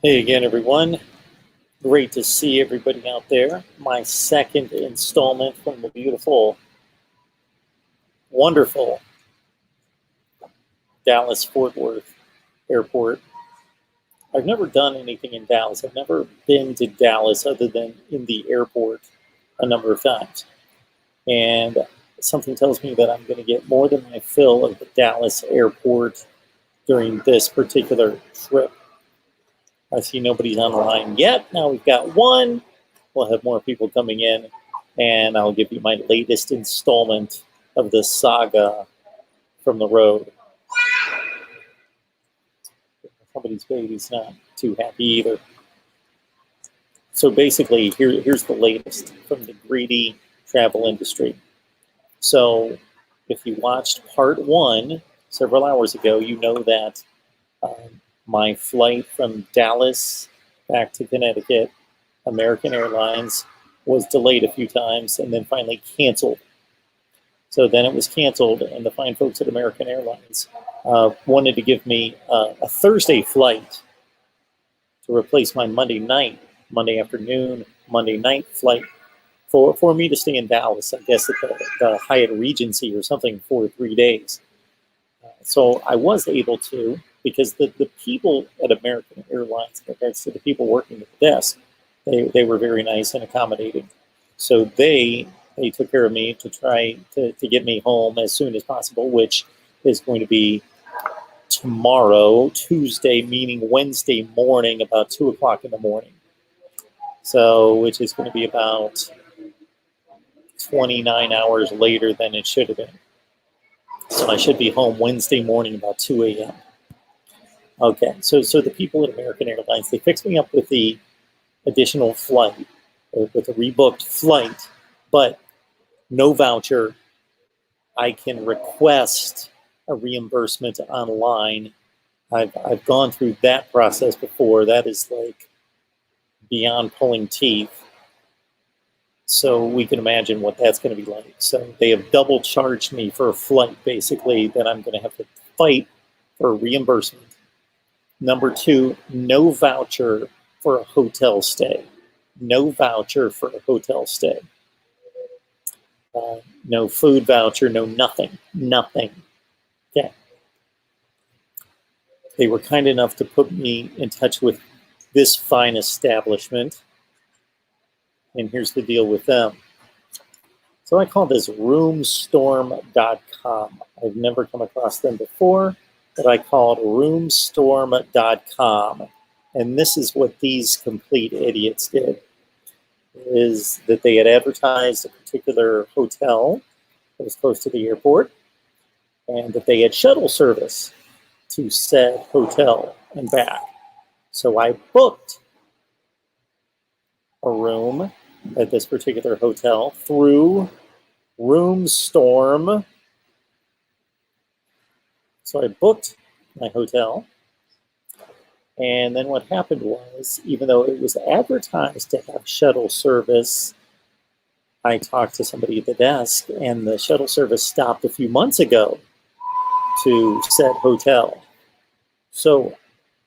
Hey again, everyone. Great to see everybody out there. My second installment from the beautiful, wonderful Dallas Fort Worth Airport. I've never done anything in Dallas. I've never been to Dallas other than in the airport a number of times. And something tells me that I'm going to get more than my fill of the Dallas airport during this particular trip. I see nobody's online yet. Now we've got one. We'll have more people coming in, and I'll give you my latest installment of the saga from the road. Somebody's baby's not too happy either. So basically, here's the latest from the greedy travel industry. So if you watched part one several hours ago, you know that my flight from Dallas back to Connecticut, American Airlines, was delayed a few times and then finally canceled. So then it was canceled, and the fine folks at American Airlines wanted to give me a Thursday flight to replace my Monday afternoon, Monday night flight for me to stay in Dallas, I guess at the Hyatt Regency or something for 3 days. So I was able to, because the people at American Airlines, in regards to the people working at the desk, they were very nice and accommodating. So they took care of me to try to get me home as soon as possible, which is going to be tomorrow, Tuesday, meaning Wednesday morning, about 2 o'clock in the morning. So, which is going to be about 29 hours later than it should have been. So I should be home Wednesday morning about 2 a.m. Okay, so the people at American Airlines, they fixed me up with the additional flight, with a rebooked flight, but no voucher. I can request a reimbursement online. I've gone through that process before. That is like beyond pulling teeth. So we can imagine what that's going to be like. So they have double charged me for a flight, basically, that I'm going to have to fight for a reimbursement. Number two, no voucher for a hotel stay. No voucher for a hotel stay. No food voucher, no nothing. Nothing. Okay. They were kind enough to put me in touch with this fine establishment. And here's the deal with them. So I call this roomstorm.com. I've never come across them before, but I called roomstorm.com. And this is what these complete idiots did, is that they had advertised a particular hotel that was close to the airport, and that they had shuttle service to said hotel and back. So I booked a room at this particular hotel through RoomStorm. So I booked my hotel, and then what happened was, even though it was advertised to have shuttle service, I talked to somebody at the desk, and the shuttle service stopped a few months ago to said hotel. So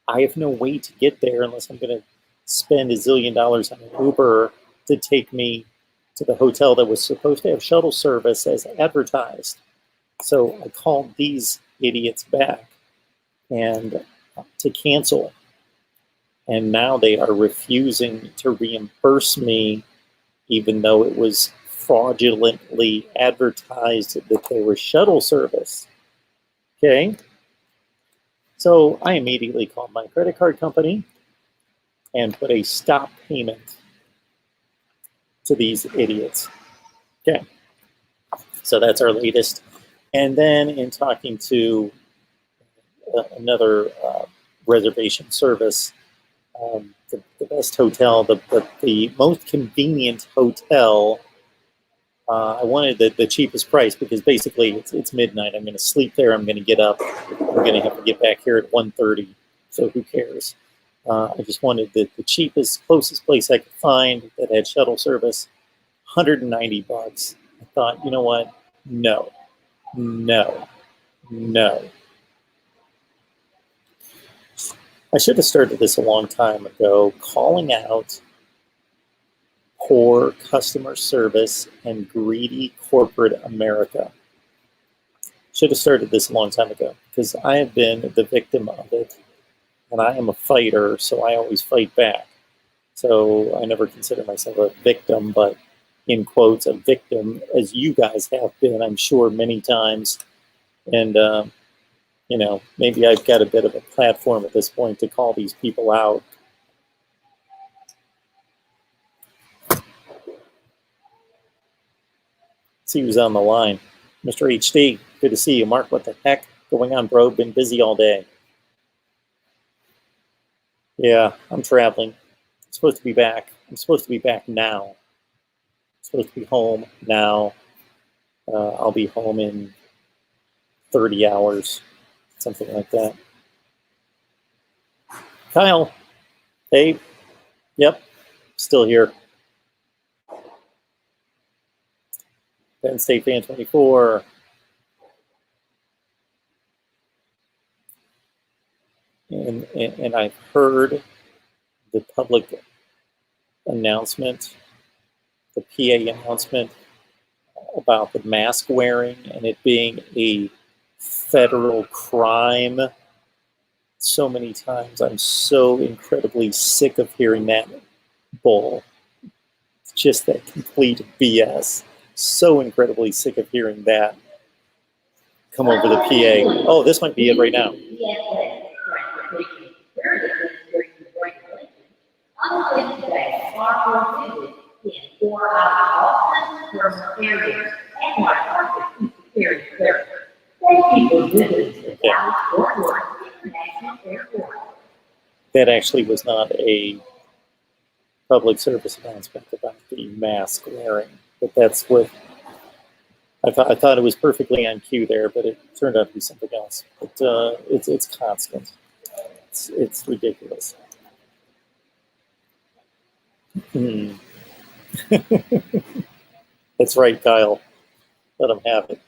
I have no way to get there unless I'm going to spend $1 zillion on an Uber to take me to the hotel that was supposed to have shuttle service as advertised. So I called these idiots back and to cancel. And now they are refusing to reimburse me, even though it was fraudulently advertised that they were shuttle service. Okay. So I immediately called my credit card company and put a stop payment to these idiots. Okay. So that's our latest. And then in talking to another reservation service, the best hotel, the most convenient hotel, I wanted the cheapest price because basically it's midnight. I'm going to sleep there. I'm going to get up. I'm going to have to get back here at 1:30. So who cares? I just wanted the cheapest, closest place I could find that had shuttle service, $190. I thought, you know what? No. I should have started this a long time ago, calling out poor customer service and greedy corporate America. Should have started this a long time ago because I have been the victim of it, and I am a fighter, so I always fight back. So I never consider myself a victim, but in quotes, a victim, as you guys have been, I'm sure, many times. And, you know, maybe I've got a bit of a platform at this point to call these people out. See who's on the line. Mr. HD, good to see you. Mark, what the heck going on, bro? Been busy all day. Yeah, I'm traveling. I'm supposed to be back. I'm supposed to be back now. I'm supposed to be home now. I'll be home in 30 hours, something like that. Kyle, hey, yep, still here. Penn State fan 24. And I've heard the public announcement, the PA announcement about the mask wearing and it being a federal crime so many times. I'm so incredibly sick of hearing that bull. It's just that complete BS. So incredibly sick of hearing that come over the PA. Oh, this might be it right now. That actually was not a public service announcement about the mask wearing, but that's what I thought it was perfectly on cue there, but it turned out to be something else. But it's constant. It's ridiculous. That's right, Kyle. Let them have it.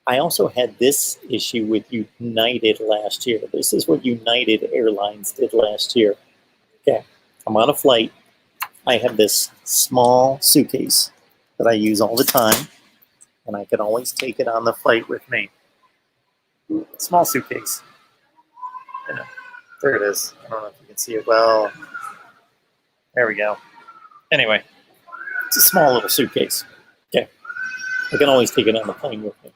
I also had this issue with United last year. This is what United Airlines did last year. Okay, I'm on a flight. I have this small suitcase that I use all the time, and I can always take it on the flight with me. Small suitcase. Yeah, there it is. I don't know if you can see it well. There we go. Anyway, it's a small little suitcase. Okay, I can always take it on the plane with me.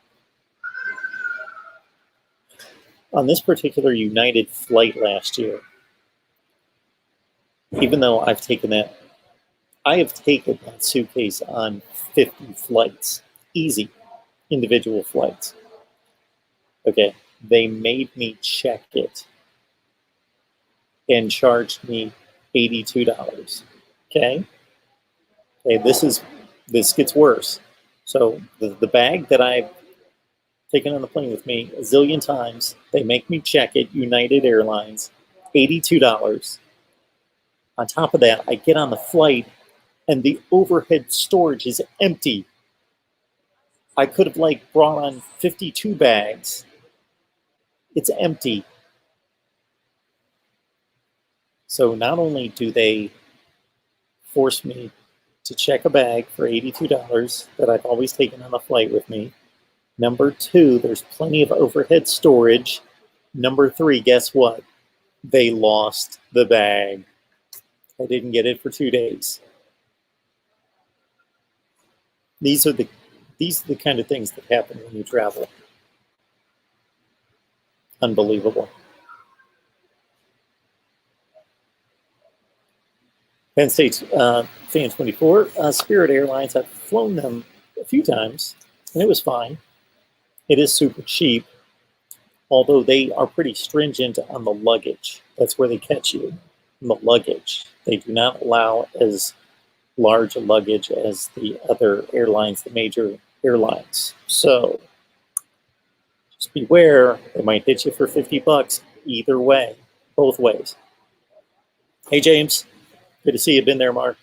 On this particular United flight last year, even though I have taken that suitcase on 50 flights, easy, individual flights. Okay, they made me check it and charged me $82. Okay, this gets worse. So the bag that I've taken on the plane with me a zillion times, they make me check it, United Airlines, $82. On top of that, I get on the flight and the overhead storage is empty. I could have brought on 52 bags. It's empty. So not only do they force me to check a bag for $82 that I've always taken on the flight with me, number two, there's plenty of overhead storage. Number three, guess what? They lost the bag. I didn't get it for 2 days. These are the kind of things that happen when you travel. Unbelievable. Penn State fan 24. Spirit Airlines, I've flown them a few times, and it was fine. It is super cheap, although they are pretty stringent on the luggage. That's where they catch you, in the luggage. They do not allow as large a luggage as the other airlines, the major airlines. So just beware, they might hit you for $50 either way, both ways. Hey, James, good to see you. Been there, Mark.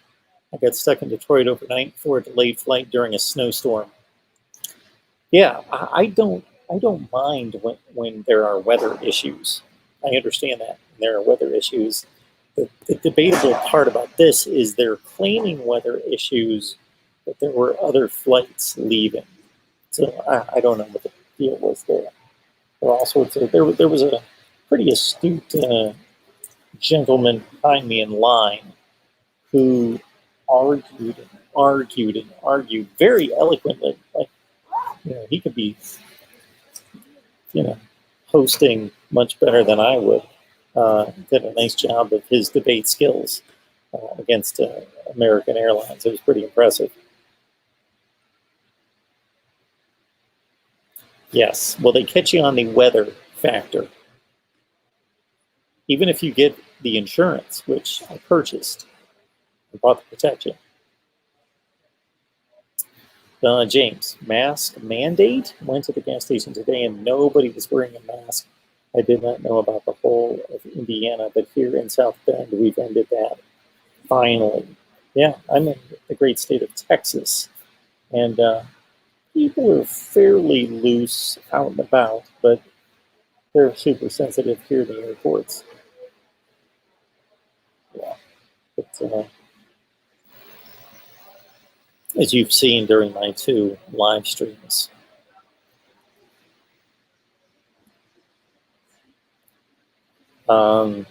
I got stuck in Detroit overnight for a delayed flight during a snowstorm. Yeah, I don't mind when there are weather issues. I understand that. There are weather issues. The debatable part about this is they're claiming weather issues, but there were other flights leaving. So I don't know what the deal was there. There were all sorts of, there was a pretty astute gentleman behind me in line who argued and argued and argued very eloquently. Like, he could be, hosting much better than I would. Did a nice job of his debate skills against American Airlines. It was pretty impressive. Yes, well, they catch you on the weather factor. Even if you get the insurance, which I purchased, I bought the protection. James, mask mandate? Went to the gas station today and nobody was wearing a mask. I did not know about the whole of Indiana, but here in South Bend, we've ended that. Finally. Yeah, I'm in the great state of Texas. And people are fairly loose out and about, but they're super sensitive here in the airports. Yeah. But, as you've seen during my 2 live streams. I'll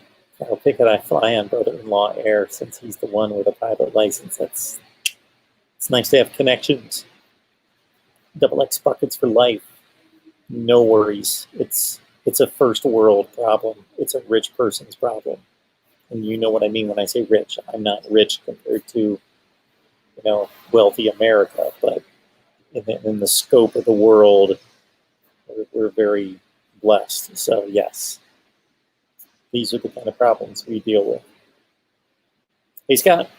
pick it. I fly on brother-in-law air since he's the one with a pilot license. It's nice to have connections. Double X buckets for life. No worries. It's a first world problem. It's a rich person's problem. And you know what I mean when I say rich. I'm not rich compared to wealthy America, but in the scope of the world, we're very blessed. So yes, these are the kind of problems we deal with. Hey Scott,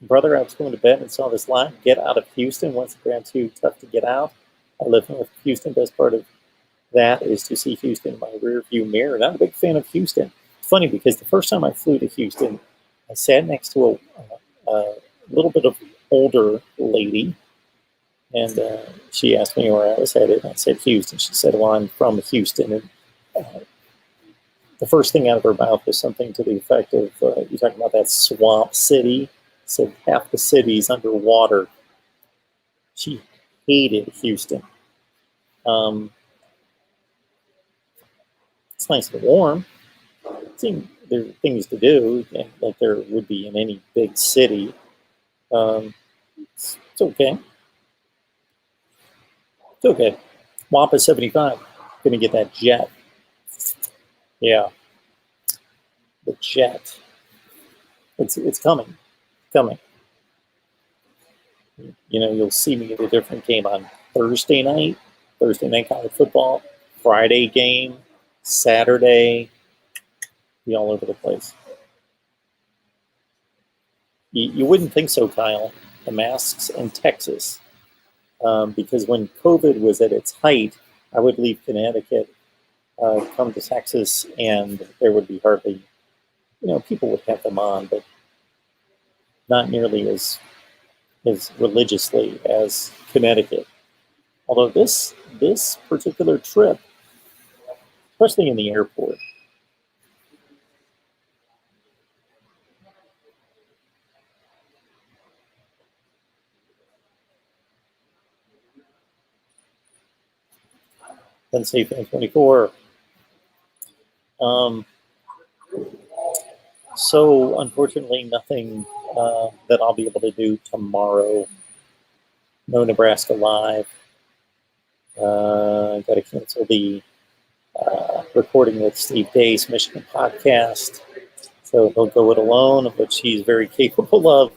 brother, I was going to bed and saw this line, get out of Houston once it got too tough to get out. I live in Houston. Best part of that is to see Houston in my rear view mirror. Not a big fan of Houston. It's funny because the first time I flew to Houston, I sat next to a little bit of older lady, and she asked me where I was headed. I said Houston. She said, well, I'm from Houston. And the first thing out of her mouth was something to the effect of, you're talking about that swamp city? Said half the city's underwater. She hated Houston. It's nice and warm. There are things to do, like there would be in any big city. It's okay. It's okay. Wampa 75. Gonna get that jet. Yeah. The jet. It's coming. Coming. You'll see me at a different game on Thursday night college football, Friday game, Saturday, be all over the place. You wouldn't think so, Kyle, the masks in Texas, because when COVID was at its height, I would leave Connecticut, come to Texas, and there would be hardly, people would have them on, but not nearly as religiously as Connecticut. Although this particular trip, especially in the airport, Unsafe in 24. So unfortunately, nothing that I'll be able to do tomorrow. No Nebraska Live. Got to cancel the recording with Steve Day's Michigan podcast. So he'll go it alone, which he's very capable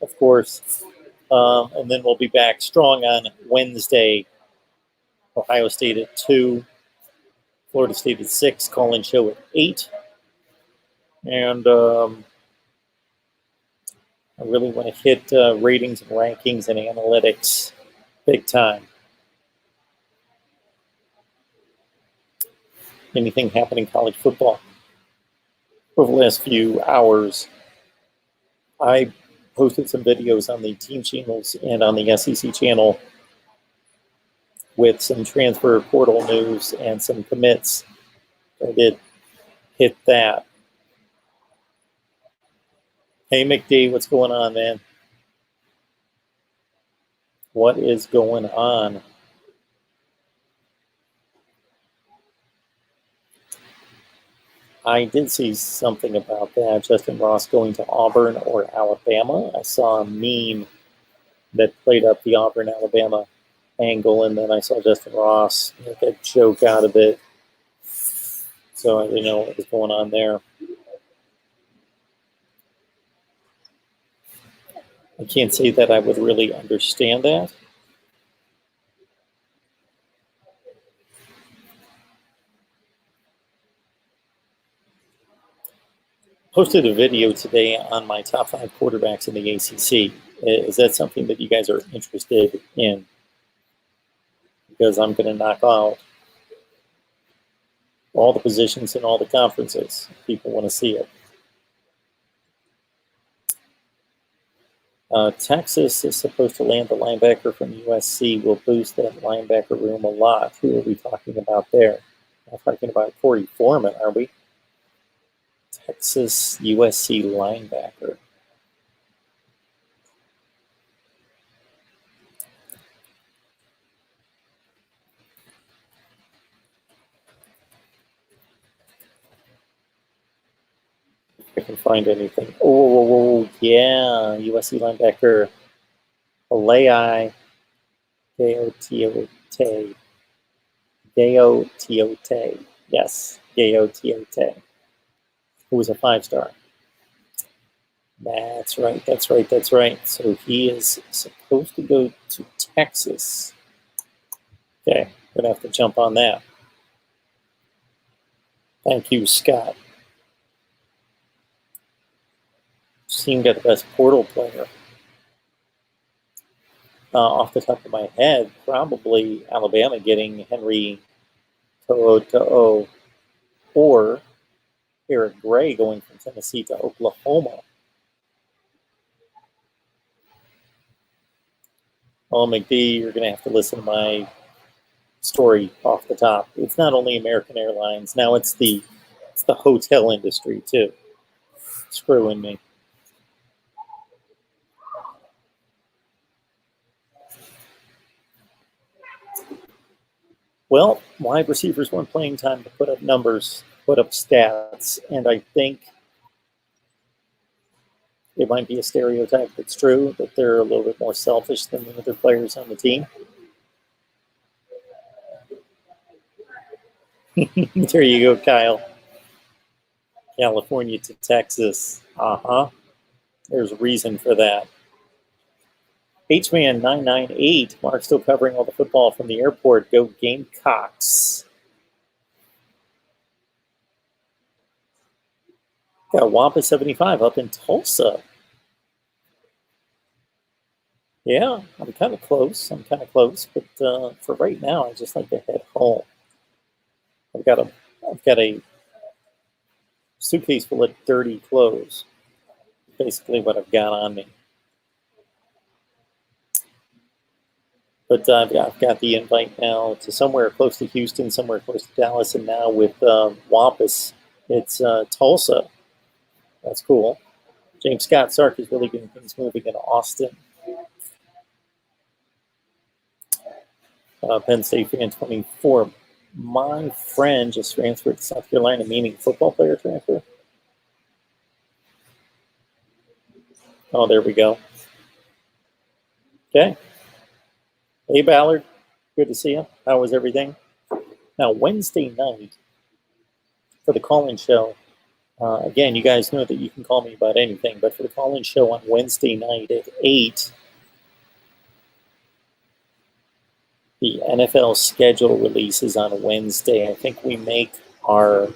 of course. And then we'll be back strong on Wednesday. Ohio State at 2, Florida State at 6, call-in show at 8. And I really want to hit ratings and rankings and analytics big time. Anything happening in college football? Over the last few hours, I posted some videos on the team channels and on the SEC channel with some transfer portal news and some commits. I did hit that. Hey, McD, what's going on, man? What is going on? I did see something about that. Justin Ross going to Auburn or Alabama. I saw a meme that played up the Auburn, Alabama angle, and then I saw Justin Ross make a joke out of it. So I didn't know what was going on there. I can't say that I would really understand that. Posted a video today on my top 5 quarterbacks in the ACC. Is that something that you guys are interested in? Because I'm going to knock out all the positions in all the conferences. People want to see it. Texas is supposed to land the linebacker from USC. Will boost that linebacker room a lot. Who are we talking about there? We're talking about Corey Foreman, are we? Texas USC linebacker. If I can find anything. Oh, yeah, USC linebacker Alei Gaotiote. Gaotiote. Yes, Gaotiote. Who was a 5-star. That's right, that's right, that's right. So he is supposed to go to Texas. Okay, gonna have to jump on that. Thank you, Scott. Team got the best portal player. Off the top of my head, probably Alabama getting Henry To'o or Eric Gray going from Tennessee to Oklahoma. Oh, McD, you're going to have to listen to my story off the top. It's not only American Airlines. Now it's the hotel industry, too. Screwing me. Well, wide receivers want playing time to put up numbers, put up stats, and I think it might be a stereotype that's true, that they're a little bit more selfish than the other players on the team. There you go, Kyle. California to Texas. There's a reason for that. H-Man 998. Mark still covering all the football from the airport. Go Gamecocks. Got Wampa 75 up in Tulsa. Yeah, I'm kind of close. But for right now, I just like to head home. I've got a suitcase full of dirty clothes. Basically, what I've got on me. But I've got the invite now to somewhere close to Houston, somewhere close to Dallas, and now with Wampus, it's Tulsa. That's cool. James Scott Sark is really getting things moving in Austin. Penn State fan 24. My friend just transferred to South Carolina, meaning football player transfer. Oh, there we go. Okay. Hey, Ballard. Good to see you. How was everything? Now, Wednesday night for the call-in show, again, you guys know that you can call me about anything, but for the call-in show on Wednesday night at 8, the NFL schedule releases on Wednesday. I think we make our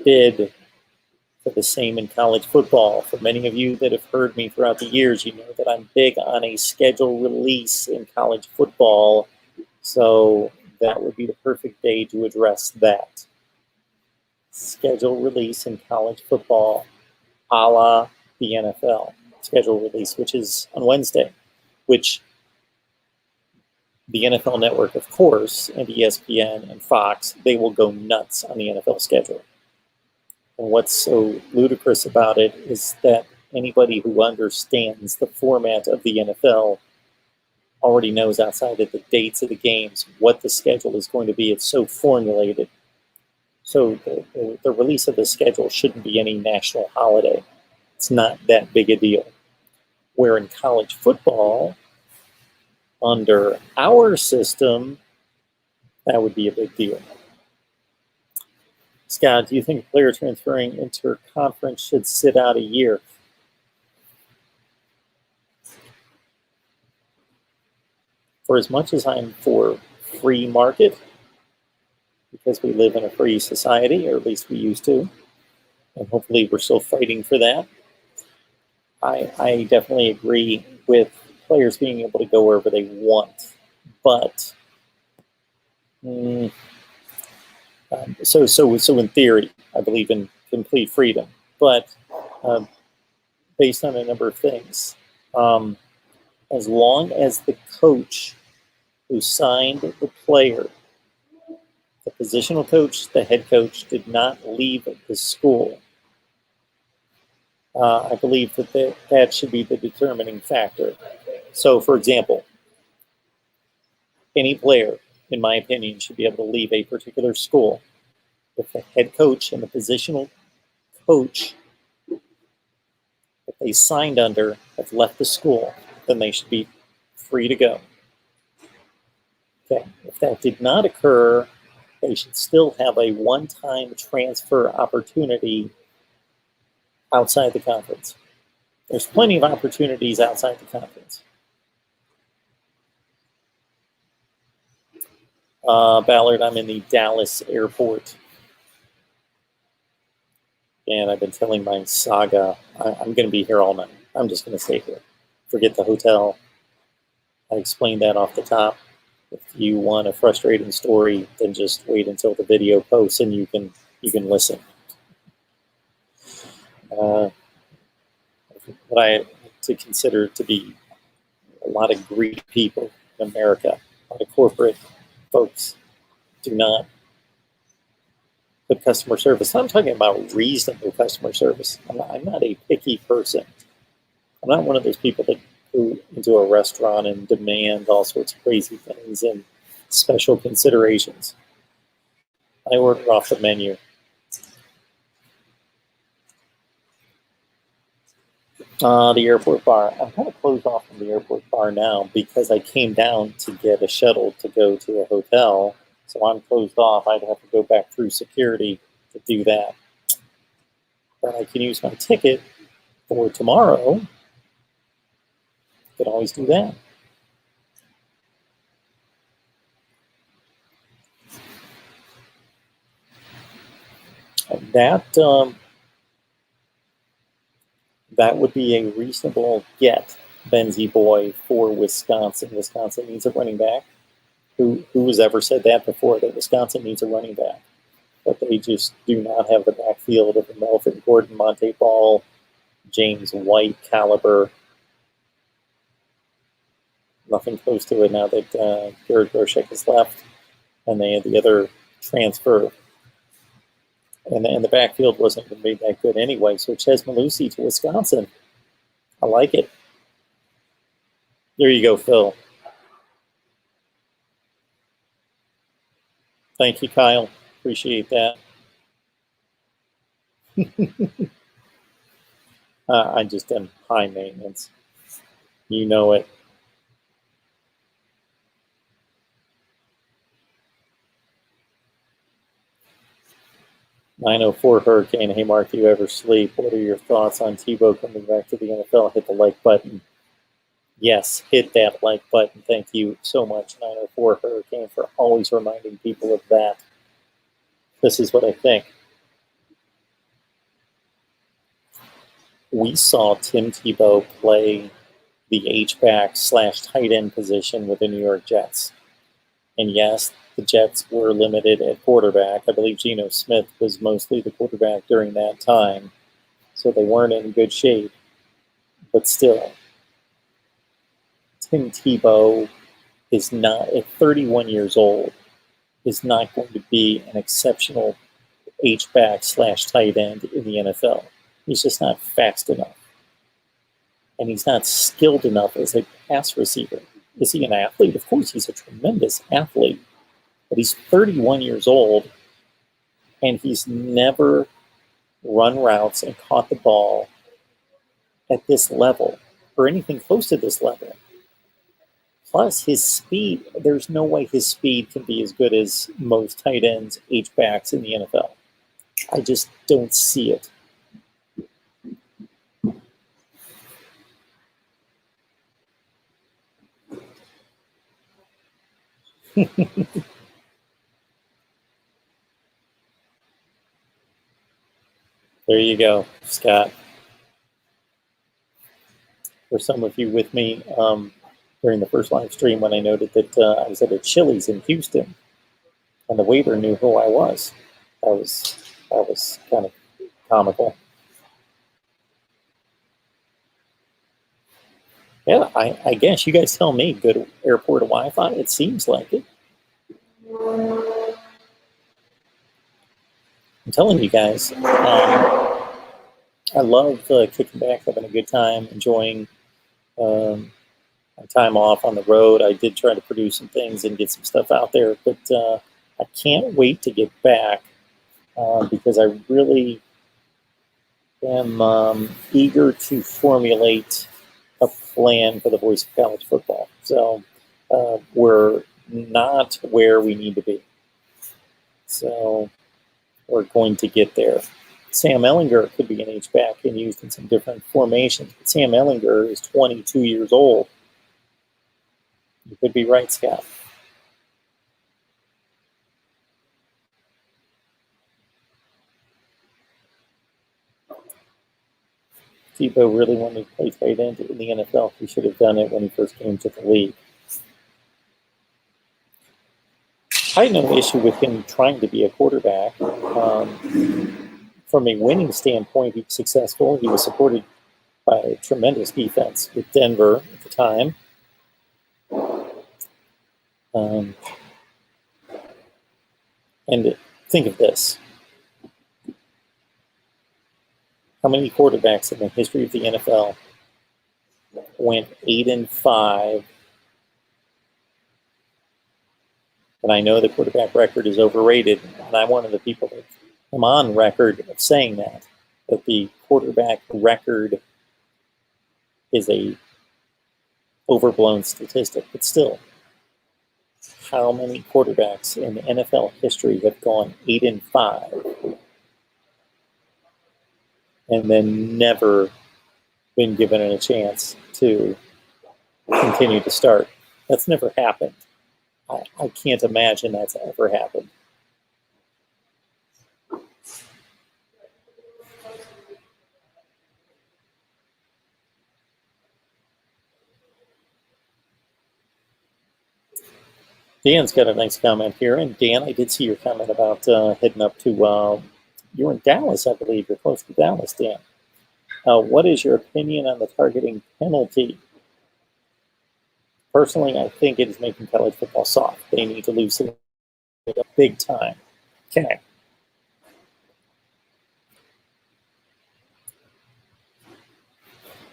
bid for the same in college football. For many of you that have heard me throughout the years, you know that I'm big on a schedule release in college football. So that would be the perfect day to address that. Schedule release in college football, a la the NFL schedule release, which is on Wednesday, which The NFL Network, of course, and ESPN and Fox, they will go nuts on the NFL schedule. And what's so ludicrous about it is that anybody who understands the format of the NFL already knows, outside of the dates of the games, what the schedule is going to be. It's so formulated. So the release of the schedule shouldn't be any national holiday. It's not that big a deal. Where in college football, under our system, that would be a big deal. Scott, do you think a player transferring interconference should sit out a year? For as much as I'm for free market, because we live in a free society, or at least we used to, and hopefully we're still fighting for that, I definitely agree with players being able to go wherever they want. But so in theory, I believe in complete freedom. But based on a number of things, as long as the coach who signed the player, the positional coach, the head coach, did not leave the school, I believe that should be the determining factor. So, for example, any player, in my opinion, should be able to leave a particular school if the head coach and the positional coach that they signed under have left the school, then they should be free to go. Okay. If that did not occur, they should still have a one-time transfer opportunity outside the conference. There's plenty of opportunities outside the conference. Ballard, I'm in the Dallas airport. And I've been telling my saga, I'm going to be here all night. I'm just going to stay here. Forget the hotel. I explained that off the top. If you want a frustrating story, then just wait until the video posts and you can listen. What I to consider to be a lot of greedy people in America, a lot of corporate folks do not put customer service. I'm talking about reasonable customer service. I'm not a picky person. I'm not one of those people that go into a restaurant and demand all sorts of crazy things and special considerations. I order off the menu. The airport bar. I'm kind of closed off from the airport bar now because I came down to get a shuttle to go to a hotel. So I'm closed off. I'd have to go back through security to do that. But I can use my ticket for tomorrow. Could always do that. That would be a reasonable get, Benzie boy, for Wisconsin. Wisconsin needs a running back. Who has ever said that before, that Wisconsin needs a running back? But they just do not have the backfield of a Melvin Gordon, Monte Ball, James White caliber. Nothing close to it now that Garrett Groshek has left, and they had the other transfer. And the backfield wasn't even made that good anyway, so Ches Malusi to Wisconsin. I like it. There you go, Phil. Thank you, Kyle. Appreciate that. I just am high maintenance. You know it. .904 Hurricane. Hey, Mark, do you ever sleep? What are your thoughts on Tebow coming back to the NFL? Hit the like button. Yes, hit that like button. Thank you so much, 904 Hurricane, for always reminding people of that. This is what I think. We saw Tim Tebow play the H-back / tight end position with the New York Jets. And yes, the Jets were limited at quarterback. I believe Geno Smith was mostly the quarterback during that time, so they weren't in good shape. But still, Tim Tebow is not, at 31 years old, is not going to be an exceptional H-back / tight end in the NFL. He's just not fast enough. And he's not skilled enough as a pass receiver. Is he an athlete? Of course, he's a tremendous athlete. But he's 31 years old, and he's never run routes and caught the ball at this level or anything close to this level. Plus, his speed, there's no way his speed can be as good as most tight ends, H-backs in the NFL. I just don't see it. There you go, Scott. For some of you with me during the first live stream when I noted that I was at a Chili's in Houston and the waiter knew who I was. That was kind of comical. Yeah, I guess you guys tell me, good airport Wi-Fi? It seems like it. I'm telling you guys, I love kicking back, having a good time, enjoying my time off on the road. I did try to produce some things and get some stuff out there, but I can't wait to get back because I really am eager to formulate a plan for the Voice of College Football. So we're not where we need to be. So we're going to get there. Sam Ehlinger could be an H-back and used in some different formations, but Sam Ehlinger is 22 years old. You could be right, Scott. Tebow really wanted to play tight end in the NFL. He should have done it when he first came to the league. I had no issue with him trying to be a quarterback. From a winning standpoint, he was successful. He was supported by a tremendous defense with Denver at the time. And think of this. How many quarterbacks in the history of the NFL went 8-5? And I know the quarterback record is overrated, and I'm one of the people that am on record of saying that the quarterback record is a overblown statistic. But still, how many quarterbacks in NFL history have gone 8-5 and then never been given a chance to continue to start? That's never happened. I can't imagine that's ever happened. Dan's got a nice comment here. And Dan, I did see your comment about heading up to, you're in Dallas, I believe. You're close to Dallas, Dan. What is your opinion on the targeting penalty? Personally, I think it is making college football soft. They need to lose it big time. Okay.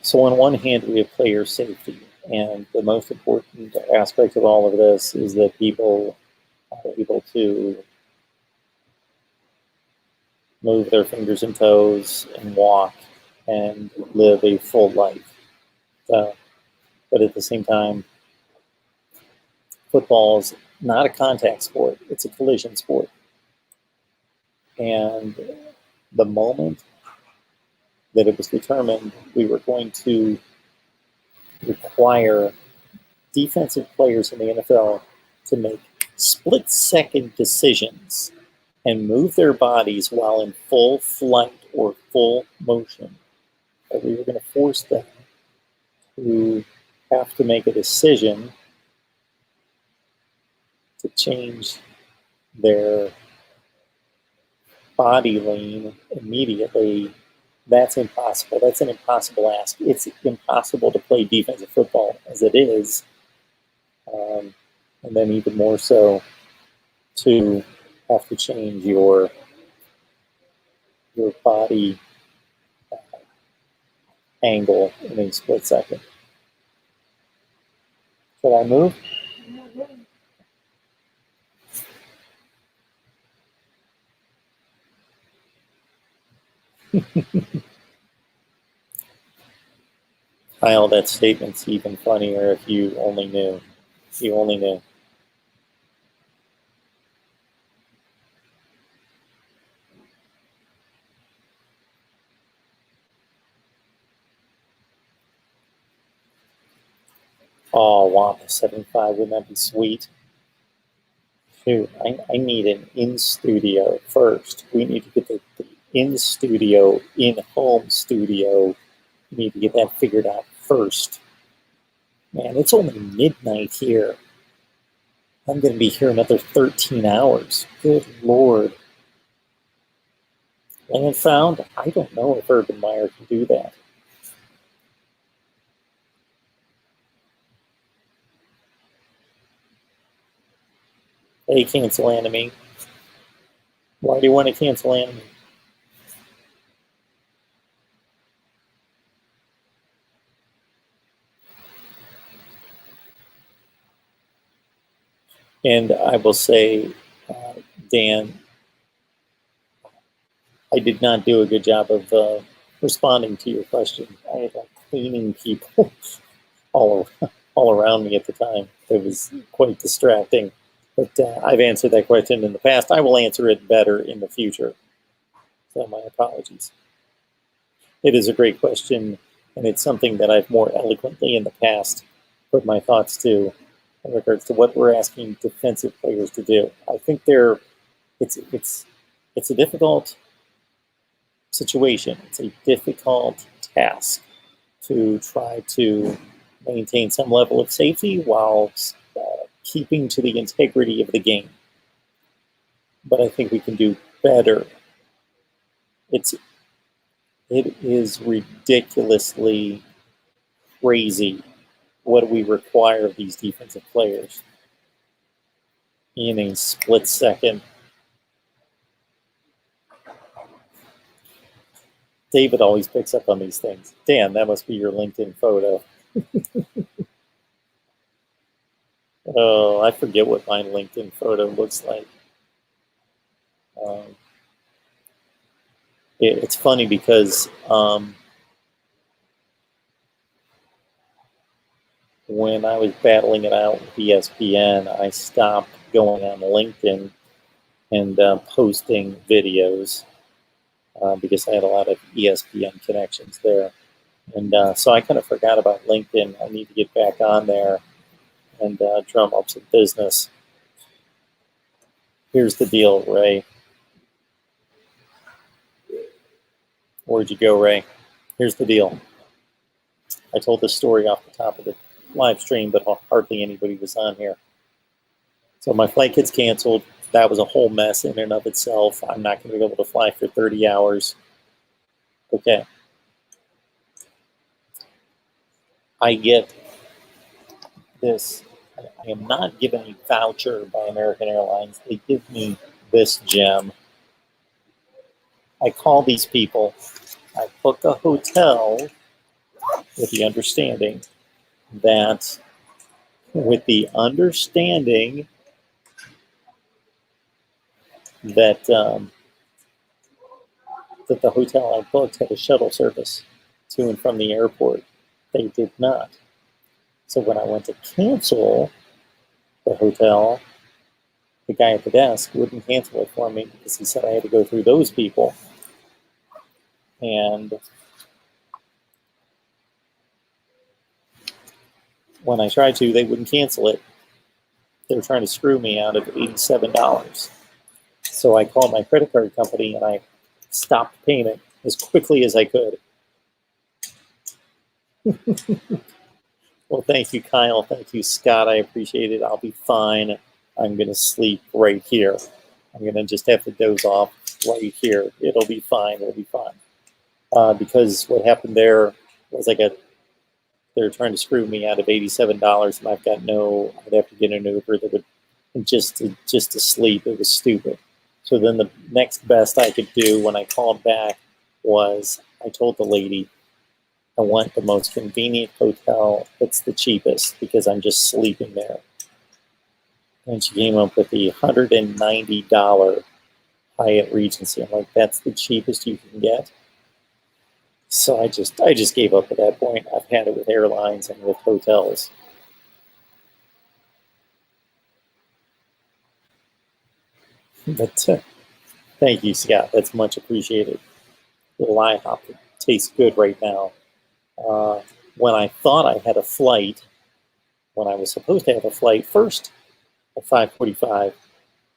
So on one hand, we have player safety. And the most important aspect of all of this is that people are able to move their fingers and toes and walk and live a full life. But at the same time, football is not a contact sport. It's a collision sport. And the moment that it was determined we were going to require defensive players in the NFL to make split-second decisions and move their bodies while in full flight or full motion, that we were going to force them to have to make a decision to change their body lean immediately. That's impossible. That's an impossible ask. It's impossible to play defensive football as it is and then even more so to have to change your body angle in a split second. Should I move? Kyle, that statement's even funnier if you only knew. If you only knew. Oh, wow, 75, wouldn't that be sweet? Shoot, I need an in-studio first. We need to get the in-studio, in-home studio. We need to get that figured out first. Man, it's only midnight here. I'm going to be here another 13 hours. Good Lord. Land found? I don't know if Urban Meyer can do that. Hey, cancel enemy. Why do you want to cancel enemy? And I will say, Dan, I did not do a good job of responding to your question. I had like cleaning people all around me at the time. It was quite distracting. But I've answered that question in the past. I will answer it better in the future. So my apologies. It is a great question, and it's something that I've more eloquently in the past put my thoughts to in regards to what we're asking defensive players to do. I think it's a difficult situation. It's a difficult task to try to maintain some level of safety while keeping to the integrity of the game. But I think we can do better. It is ridiculously crazy what we require of these defensive players in a split second. David always picks up on these things. Dan, that must be your LinkedIn photo. Oh, I forget what my LinkedIn photo looks like. It's funny because when I was battling it out with ESPN, I stopped going on LinkedIn and posting videos because I had a lot of ESPN connections there. And so I kind of forgot about LinkedIn. I need to get back on there and drum up some business. Here's the deal, Ray. Where'd you go, Ray? Here's the deal. I told this story off the top of the live stream, but hardly anybody was on here. So my flight gets canceled. That was a whole mess in and of itself. I'm not going to be able to fly for 30 hours. Okay. I get this. I am not given a voucher by American Airlines. They give me this gem. I call these people. I book a hotel with the understanding that that the hotel I booked had a shuttle service to and from the airport. They did not. So when I went to cancel the hotel, the guy at the desk wouldn't cancel it for me because he said I had to go through those people. And when I tried to, they wouldn't cancel it. They were trying to screw me out of $87. So I called my credit card company and I stopped payment as quickly as I could. Well, thank you, Kyle. Thank you, Scott. I appreciate it. I'll be fine. I'm going to sleep right here. I'm going to just have to doze off right here. It'll be fine. It'll be fine. Because what happened there was I got they're trying to screw me out of $87, and I've got no. I'd have to get an Uber that would just to sleep. It was stupid. So then the next best I could do when I called back was I told the lady I want the most convenient hotel that's the cheapest because I'm just sleeping there. And she came up with the $190 Hyatt Regency. I'm like, that's the cheapest you can get. So I just gave up at that point. I've had it with airlines and with hotels. But thank you, Scott. That's much appreciated. The IHOP tastes good right now. Uh, when I thought I had a flight, when I was supposed to have a flight first at 5:45,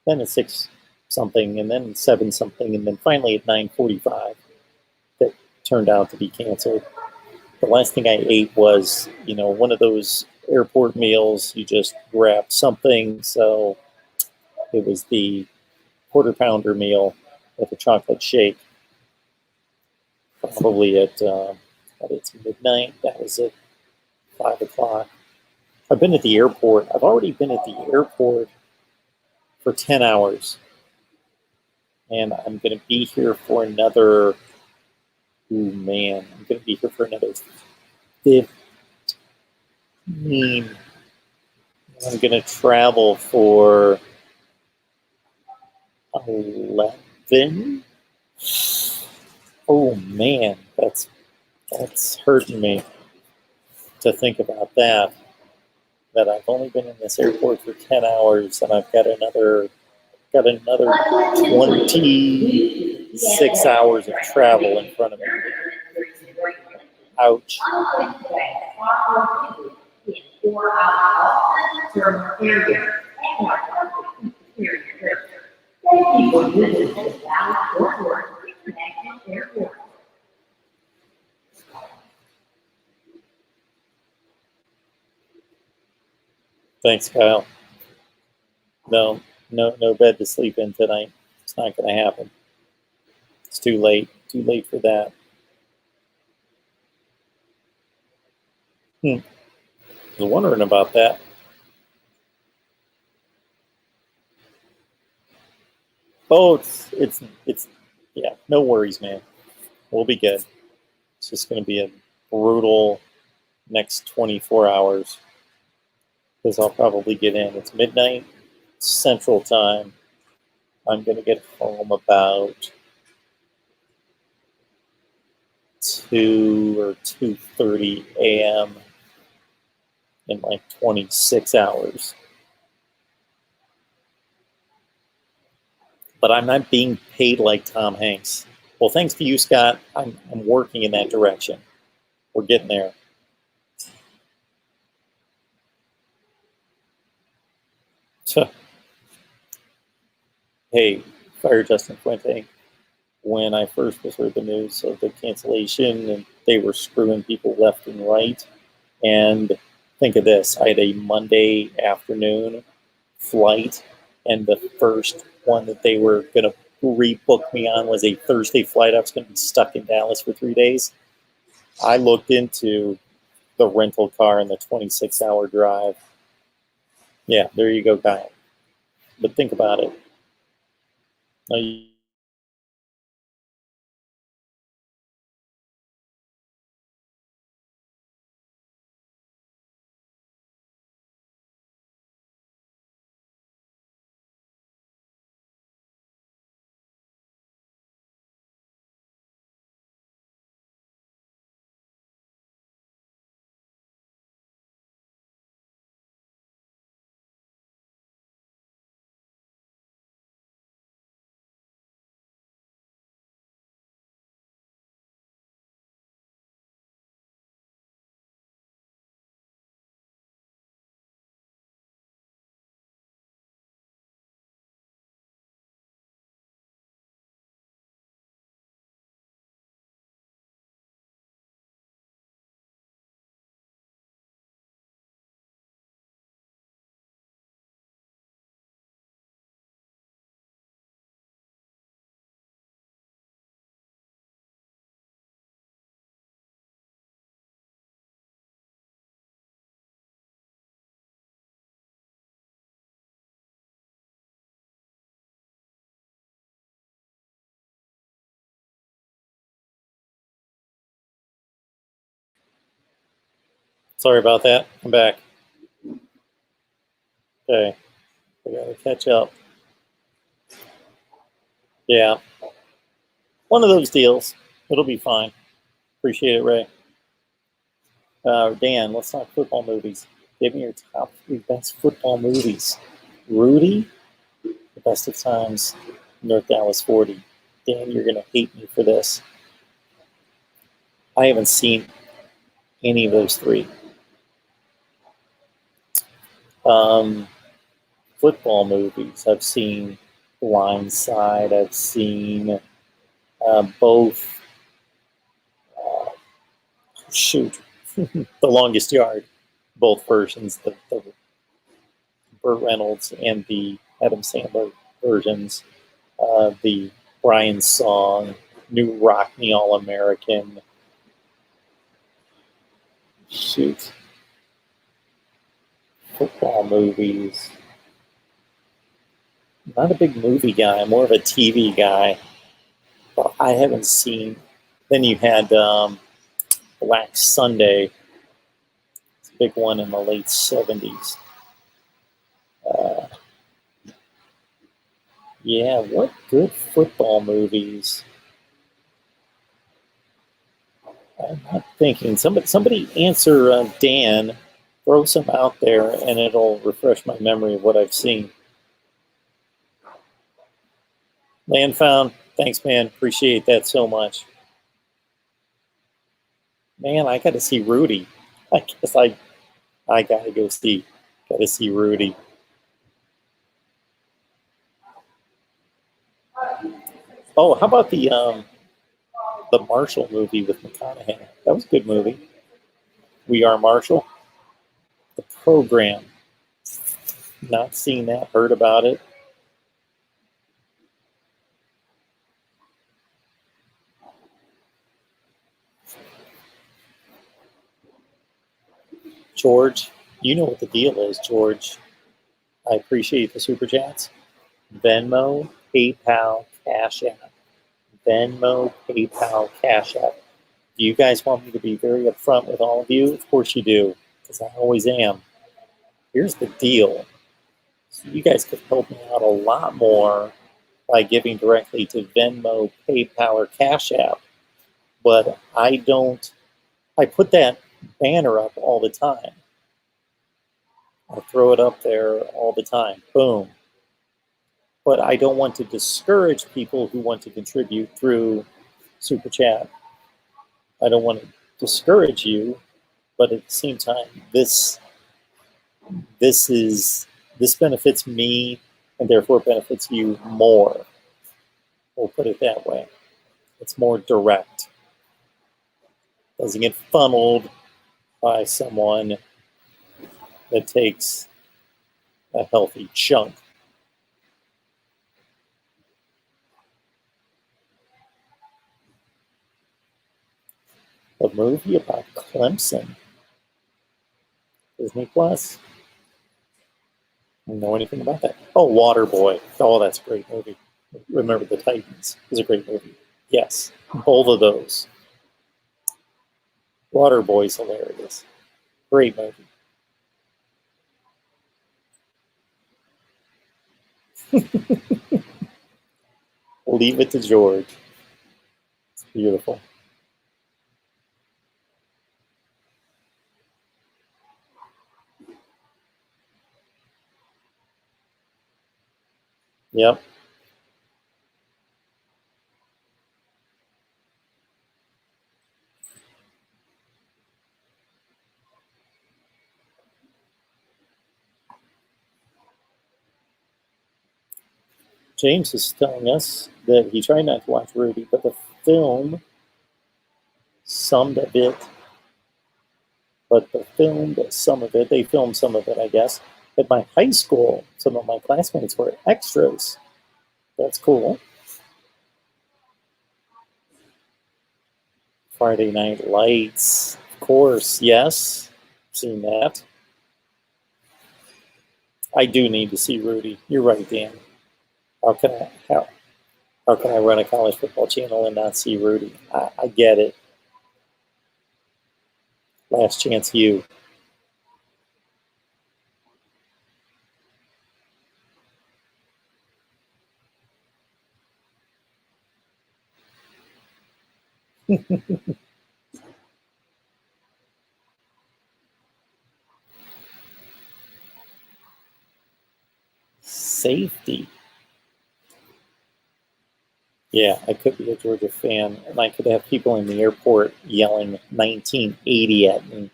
then at 6 something, and then 7 something, and then finally at 9:45, that turned out to be canceled. The last thing I ate was, one of those airport meals. You just grab something. So it was the quarter pounder meal with a chocolate shake, probably at its midnight. That was at 5 o'clock. I've been at the airport. I've already been at the airport for 10 hours, and I'm going to be here for another. Ooh, man, I'm going to be here for another 15. I'm going to travel for 11. Oh man, that's hurting me to think about that. That I've only been in this airport for 10 hours, and I've got another 26 hours of travel in front of me. Ouch. Thanks, Kyle. No, no bed to sleep in tonight. It's not going to happen. It's too late. Too late for that. I was wondering about that. Oh, it's yeah. No worries, man. We'll be good. It's just going to be a brutal next 24 hours because I'll probably get in. It's midnight Central Time. I'm going to get home about 2 or 2:30 a.m. in like 26 hours. But I'm not being paid like Tom Hanks. Well, thanks to you, Scott. I'm working in that direction. We're getting there. So, hey, Fire Justin Fuente. When I first was heard the news of the cancellation, and they were screwing people left and right. And think of this: I had a Monday afternoon flight, and the first one that they were going to rebook me on was a Thursday flight. I was going to be stuck in Dallas for 3 days. I looked into the rental car and the 26-hour drive. Yeah, there you go, Kyle. But think about it. Now, Sorry about that. I'm back. Okay. I gotta catch up. Yeah. One of those deals. It'll be fine. Appreciate it, Ray. Dan, let's talk football movies. Give me your top 3 best football movies. Rudy, The Best of Times, North Dallas 40. Dan, you're gonna hate me for this. I haven't seen any of those 3. Um, Football movies. I've seen Blindside. I've seen both. Uh, shoot, The Longest Yard. Both versions, the Burt Reynolds and the Adam Sandler versions. The Brian Song, New Rock Me All American. Shoot, football movies. Not a big movie guy, more of a TV guy. But I haven't seen. Then you had Black Sunday, it's a big one in the late 70s. Uh, yeah, what good football movies? I'm not thinking. Somebody answer Dan. Throw some out there, and it'll refresh my memory of what I've seen. Land found. Thanks, man. Appreciate that so much. Man, I got to see Rudy. I guess I got to go see. Got to see Rudy. Oh, how about the Marshall movie with McConaughey? That was a good movie. We Are Marshall. The Program. Not seen that. Heard about it. George, you know what the deal is, George. I appreciate the super chats. Venmo, PayPal, Cash App. Venmo, PayPal, Cash App. Do you guys want me to be very upfront with all of you? Of course you do, because I always am. Here's the deal. So you guys could help me out a lot more by giving directly to Venmo, PayPal, or Cash App. But I don't, I put that banner up all the time. I throw it up there all the time. Boom. But I don't want to discourage people who want to contribute through Super Chat. I don't want to discourage you, but at the same time, this benefits me and therefore benefits you more. We'll put it that way. It's more direct. Doesn't get funneled by someone that takes a healthy chunk. A movie about Clemson. Disney Plus. I don't know anything about that. Oh, Waterboy. Oh, that's a great movie. Remember the Titans is a great movie. Yes, both of those. Waterboy's hilarious. Great movie. Leave it to George. It's beautiful. Yep. James is telling us that he tried not to watch Rudy, but the film summed a bit. But they filmed some of it. They filmed some of it, I guess. At my high school, some of my classmates were extras. That's cool. Friday Night Lights, of course, yes. Seen that. I do need to see Rudy. You're right, Dan. How can how can I run a college football channel and not see Rudy? I get it. Last Chance U. Safety. Yeah, I could be a Georgia fan, and I could have people in the airport yelling 1980 at me.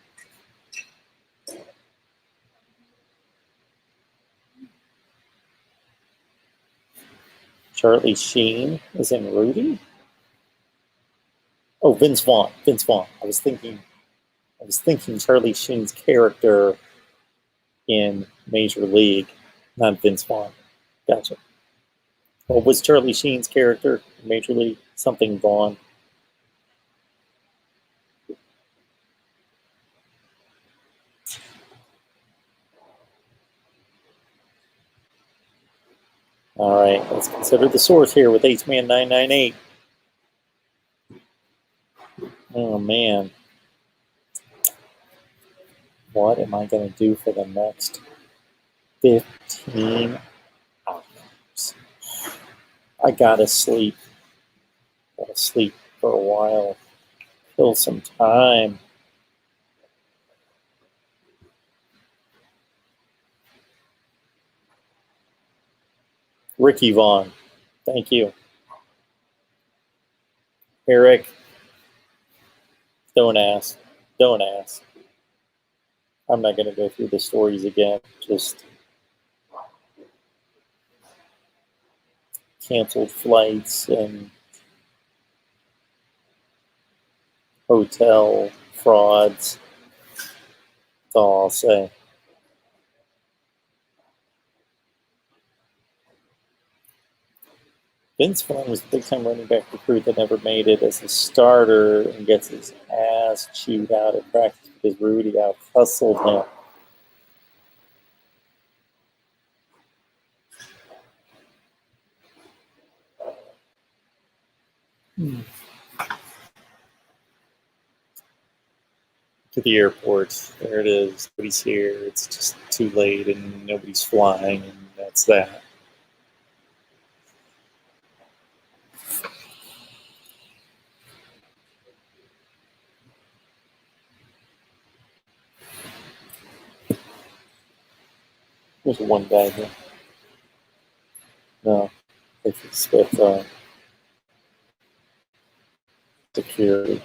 Charlie Sheen is in Rudy? Oh, Vince Vaughn. Vince Vaughn. I was thinking Charlie Sheen's character in Major League, not Vince Vaughn. Gotcha. What was Charlie Sheen's character in Major League? Something Vaughn. All right, let's consider the source here with HMan998. Oh man, what am I going to do for the next 15 hours? I gotta sleep. Gotta sleep for a while. Kill some time. Ricky Vaughn. Thank you. Eric, don't ask. Don't ask. I'm not going to go through the stories again. Just canceled flights and hotel frauds. That's all I'll say. Vince Vaughn was a big-time running back recruit that never made it as a starter and gets his ass chewed out at practice because Rudy out-hustled him. To the airport. There it is. Nobody's here. It's just too late and nobody's flying, and that's that. There's one guy here. No, it's with security.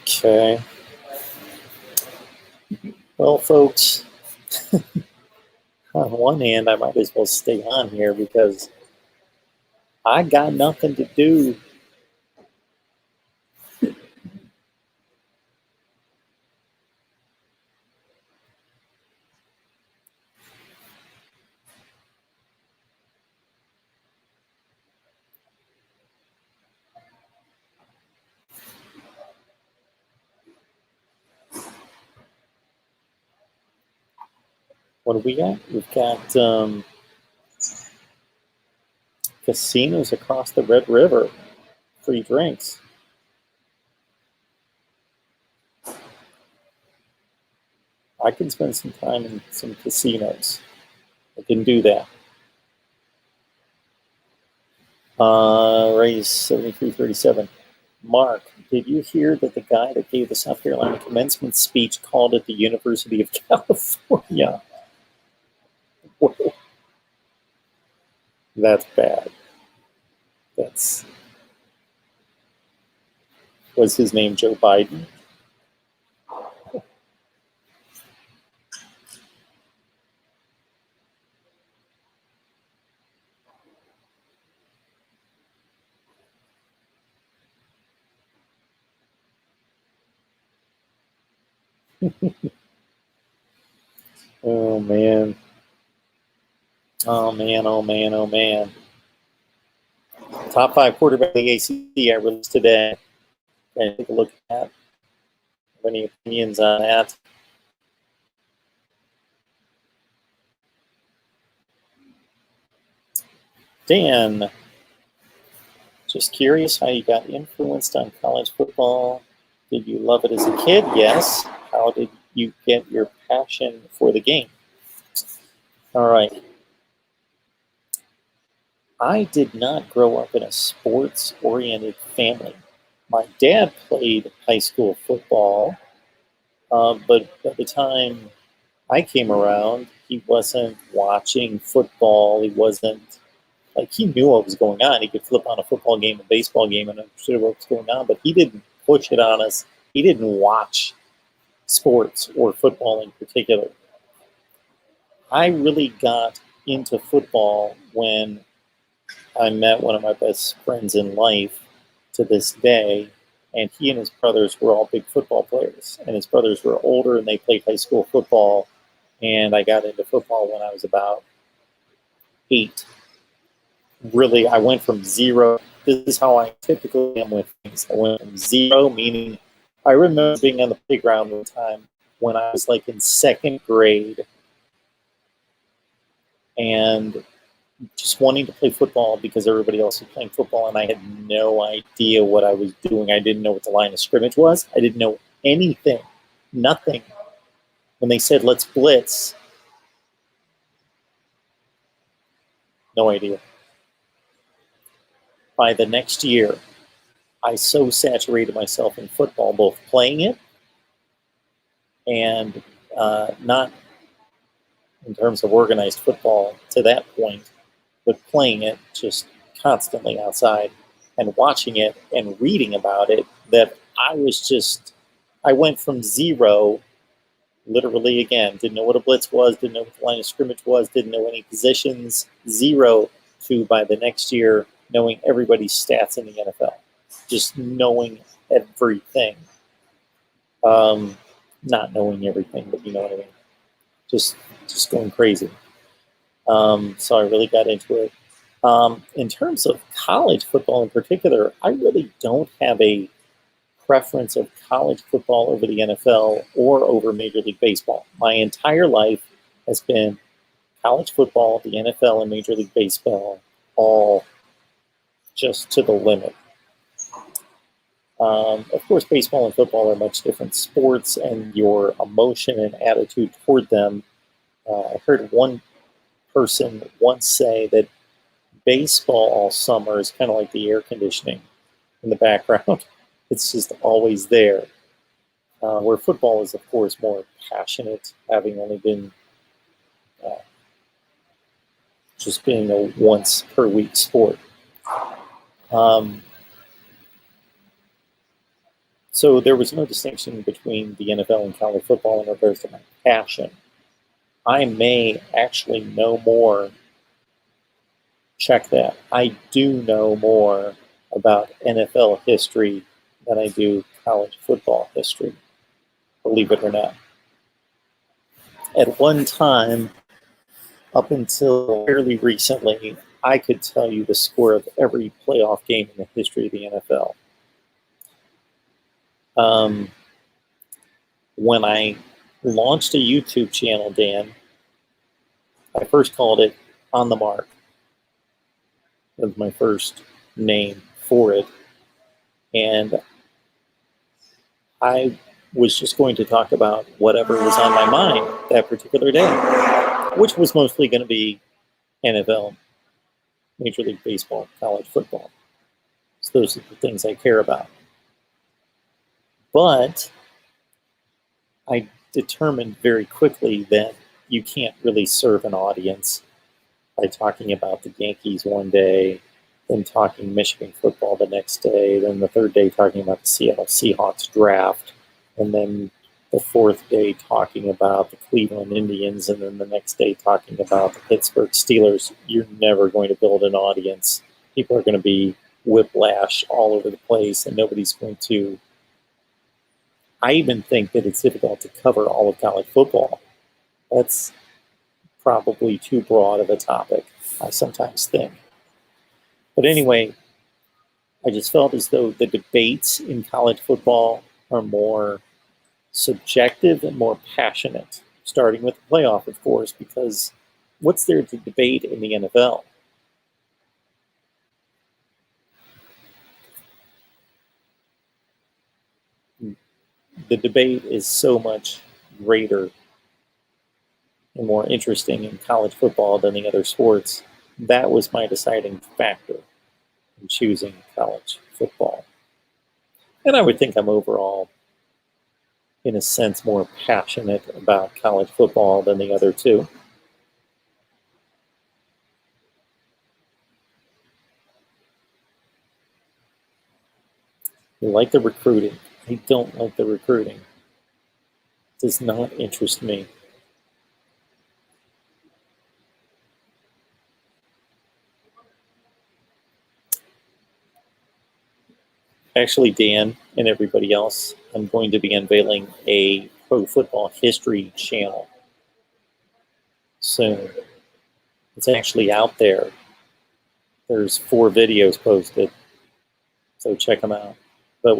Okay. Well, folks, on one hand, I might as well stay on here because I got nothing to do. What do we got? We've got casinos across the Red River, free drinks. I can spend some time in some casinos. I can do that. Raise 7337. Mark, did you hear that the guy that gave the South Carolina commencement speech called it the University of California? Whoa. That's bad. Was his name Joe Biden? Oh man. Oh man, oh man, oh man. Top 5 quarterback of the ACC I released today. Can I take a look at that? Have any opinions on that? Dan, just curious how you got influenced on college football. Did you love it as a kid? Yes. How did you get your passion for the game? All right. I did not grow up in a sports-oriented family. My dad played high school football, but by the time I came around, he wasn't watching football. He wasn't like he knew what was going on. He could flip on a football game, a baseball game, and understood what was going on, but he didn't push it on us. He didn't watch sports or football in particular. I really got into football when I met one of my best friends in life to this day, and he and his brothers were all big football players. And his brothers were older and they played high school football. And I got into football when I was about 8. Really, I went from zero. This is how I typically am with things. I went from zero, meaning I remember being on the playground one time when I was like in 2nd grade and just wanting to play football because everybody else was playing football and I had no idea what I was doing. I didn't know what the line of scrimmage was. I didn't know anything, nothing. When they said, let's blitz, no idea. By the next year, I so saturated myself in football, both playing it and not in terms of organized football to that point, but playing it just constantly outside and watching it and reading about it, that I went from zero, literally again, didn't know what a blitz was, didn't know what the line of scrimmage was, didn't know any positions, zero to by the next year knowing everybody's stats in the NFL, just knowing everything. Not knowing everything, but you know what I mean. Just going crazy. So I really got into it. In terms of college football in particular, I really don't have a preference of college football over the NFL or over Major League Baseball. My entire life has been college football, the NFL, and Major League Baseball, all just to the limit. Of course, baseball and football are much different sports, and your emotion and attitude toward them. I heard one person once say that baseball all summer is kind of like the air conditioning in the background. It's just always there. Where football is, of course, more passionate, having only been just being a once per week sport. So there was no distinction between the NFL and college football in regards to my passion. I may actually know more. Check that. I do know more about NFL history than I do college football history, believe it or not. At one time, up until fairly recently, I could tell you the score of every playoff game in the history of the NFL. When I launched a YouTube channel, Dan, I first called it On the Mark. That was my first name for it. And I was just going to talk about whatever was on my mind that particular day, which was mostly going to be NFL, Major League Baseball, college football. So those are the things I care about. But I determined very quickly that you can't really serve an audience by talking about the Yankees one day, then talking Michigan football the next day, then the third day talking about the Seattle Seahawks draft, and then the fourth day talking about the Cleveland Indians, and then the next day talking about the Pittsburgh Steelers. You're never going to build an audience. People are going to be whiplash all over the place, and nobody's going to... I even think that it's difficult to cover all of college football. That's probably too broad of a topic, I sometimes think. But anyway, I just felt as though the debates in college football are more subjective and more passionate, starting with the playoff, of course, because what's there to debate in the NFL? the debate is so much greater and more interesting in college football than the other sports. That was my deciding factor in choosing college football. And I would think I'm overall, in a sense, more passionate about college football than the other two. You like the recruiting. I don't like the recruiting. It does not interest me. Actually, Dan and everybody else, I'm going to be unveiling a pro football history channel soon. It's actually out there. There's 4 videos posted, so check them out. But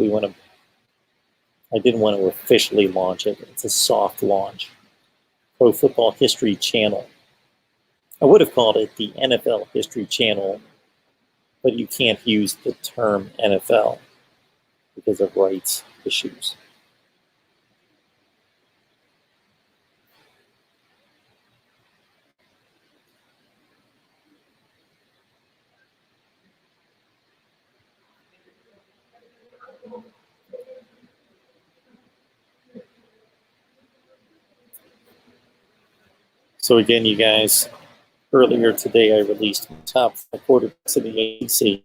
I didn't want to officially launch it. It's a soft launch. Pro Football History Channel. I would have called it the NFL History Channel, but you can't use the term NFL because of rights issues. So again, you guys, earlier today I released the top 5 quarterbacks in the ACC.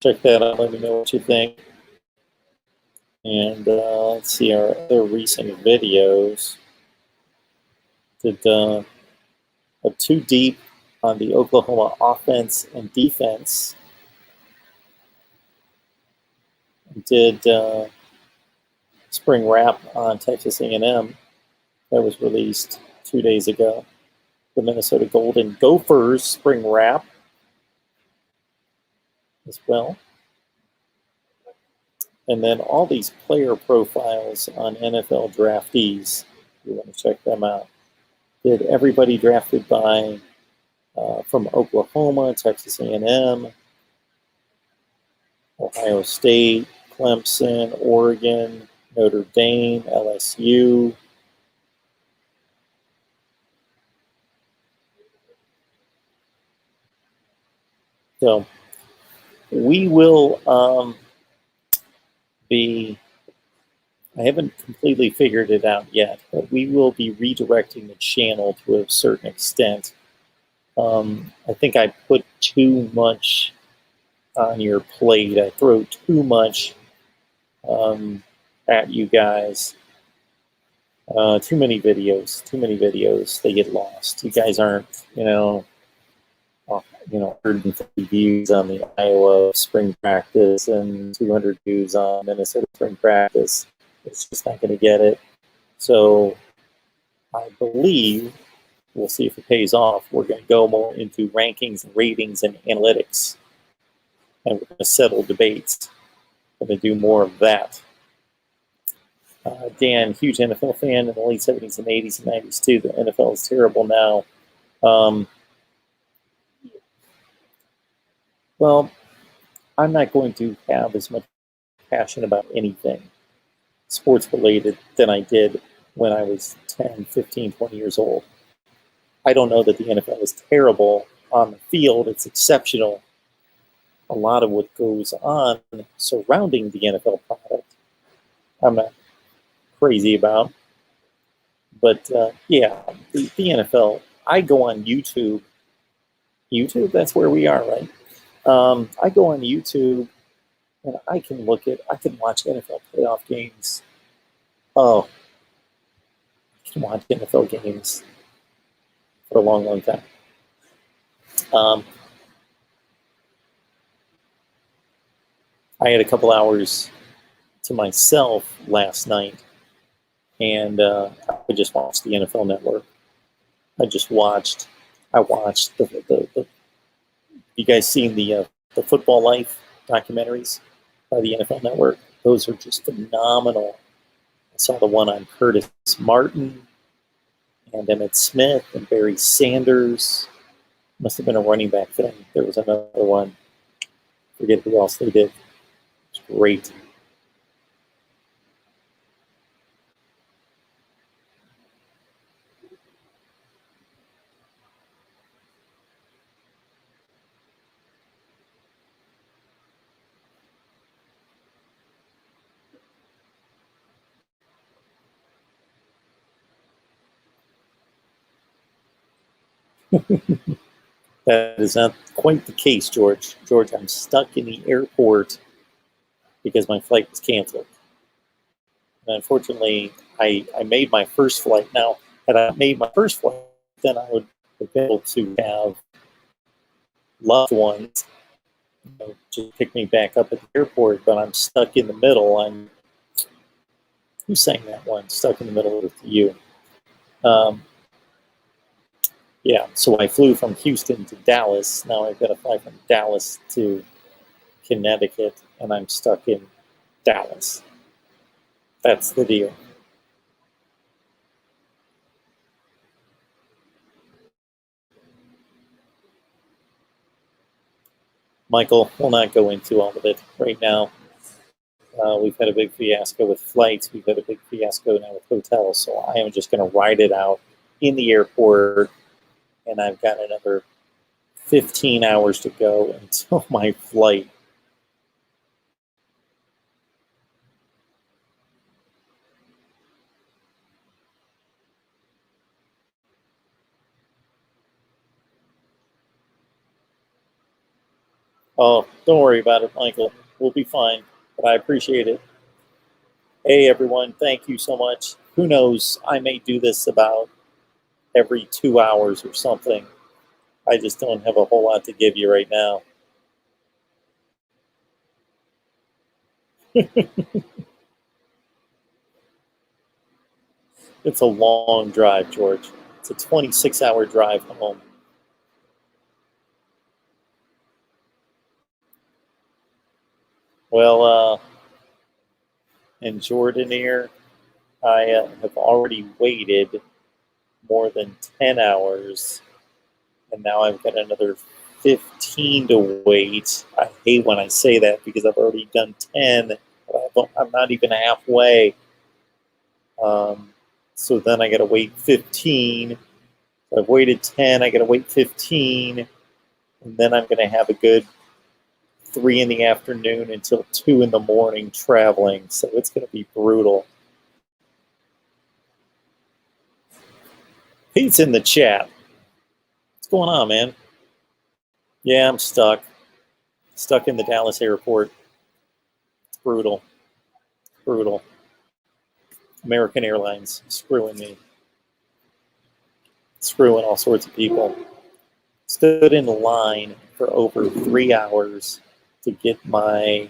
Check that out. Let me know what you think. And let's see our other recent videos. Did a 2 deep on the Oklahoma offense and defense. Did spring wrap on Texas A&M. That was released 2 days ago. The Minnesota Golden Gophers spring wrap as well. And then all these player profiles on NFL draftees. You want to check them out. Did everybody drafted by from Oklahoma, Texas A&M, Ohio State, Clemson, Oregon, Notre Dame, LSU. So we will I haven't completely figured it out yet, but we will be redirecting the channel to a certain extent. I think I put too much on your plate. I throw too much at you guys. Too many videos. They get lost. You guys aren't, 150 views on the Iowa spring practice and 200 views on Minnesota spring practice. It's just not going to get it. So I believe, we'll see if it pays off, we're going to go more into rankings, ratings, and analytics. And we're going to settle debates. We're going to do more of that. Dan, huge NFL fan in the late 70s and 80s and 90s too. The NFL is terrible now. Well, I'm not going to have as much passion about anything sports related than I did when I was 10, 15, 20 years old. I don't know that the NFL is terrible on the field. It's exceptional. A lot of what goes on surrounding the NFL product, I'm not crazy about. But yeah, the NFL, I go on YouTube. YouTube, that's where we are, right? I go on YouTube and I can watch NFL playoff games. Oh, I can watch NFL games for a long, long time. I had a couple hours to myself last night, and I just watched the NFL Network. I watched the you guys seen the Football Life documentaries by the NFL Network? Those are just phenomenal. I saw the one on Curtis Martin and Emmett Smith and Barry Sanders. Must have been a running back thing. There was another one. Forget who else they did. It's great. That is not quite the case, George. George, I'm stuck in the airport because my flight was canceled. And unfortunately, I made my first flight. Now, had I made my first flight, then I would have been able to have loved ones, just pick me back up at the airport, but I'm stuck in the middle. Who sang that one? Stuck in the middle with you. Um, yeah, so I flew from Houston to Dallas. Now I've got to fly from Dallas to Connecticut, and I'm stuck in Dallas. That's the deal. Michael, we'll not go into all of it right now. We've had a big fiasco with flights. We've had a big fiasco now with hotels. So I am just going to ride it out in the airport, and I've got another 15 hours to go until my flight. Oh, don't worry about it, Michael. We'll be fine, but I appreciate it. Hey, everyone, thank you so much. Who knows? I may do this about every 2 hours or something. I just don't have a whole lot to give you right now. It's a long drive, George. It's a 26-hour drive home. Well, in Jordan here, I have already waited more than 10 hours, and now I've got another 15 to wait. I hate when I say that because I've already done 10. I'm not even halfway. So then I got to wait 15. I've waited 10. I got to wait 15. And then I'm going to have a good 3 in the afternoon until 2 in the morning traveling. So it's going to be brutal. Pete's in the chat. What's going on, man? Yeah, I'm stuck. Stuck in the Dallas airport. It's brutal. Brutal. American Airlines screwing me. Screwing all sorts of people. Stood in line for over 3 hours to get my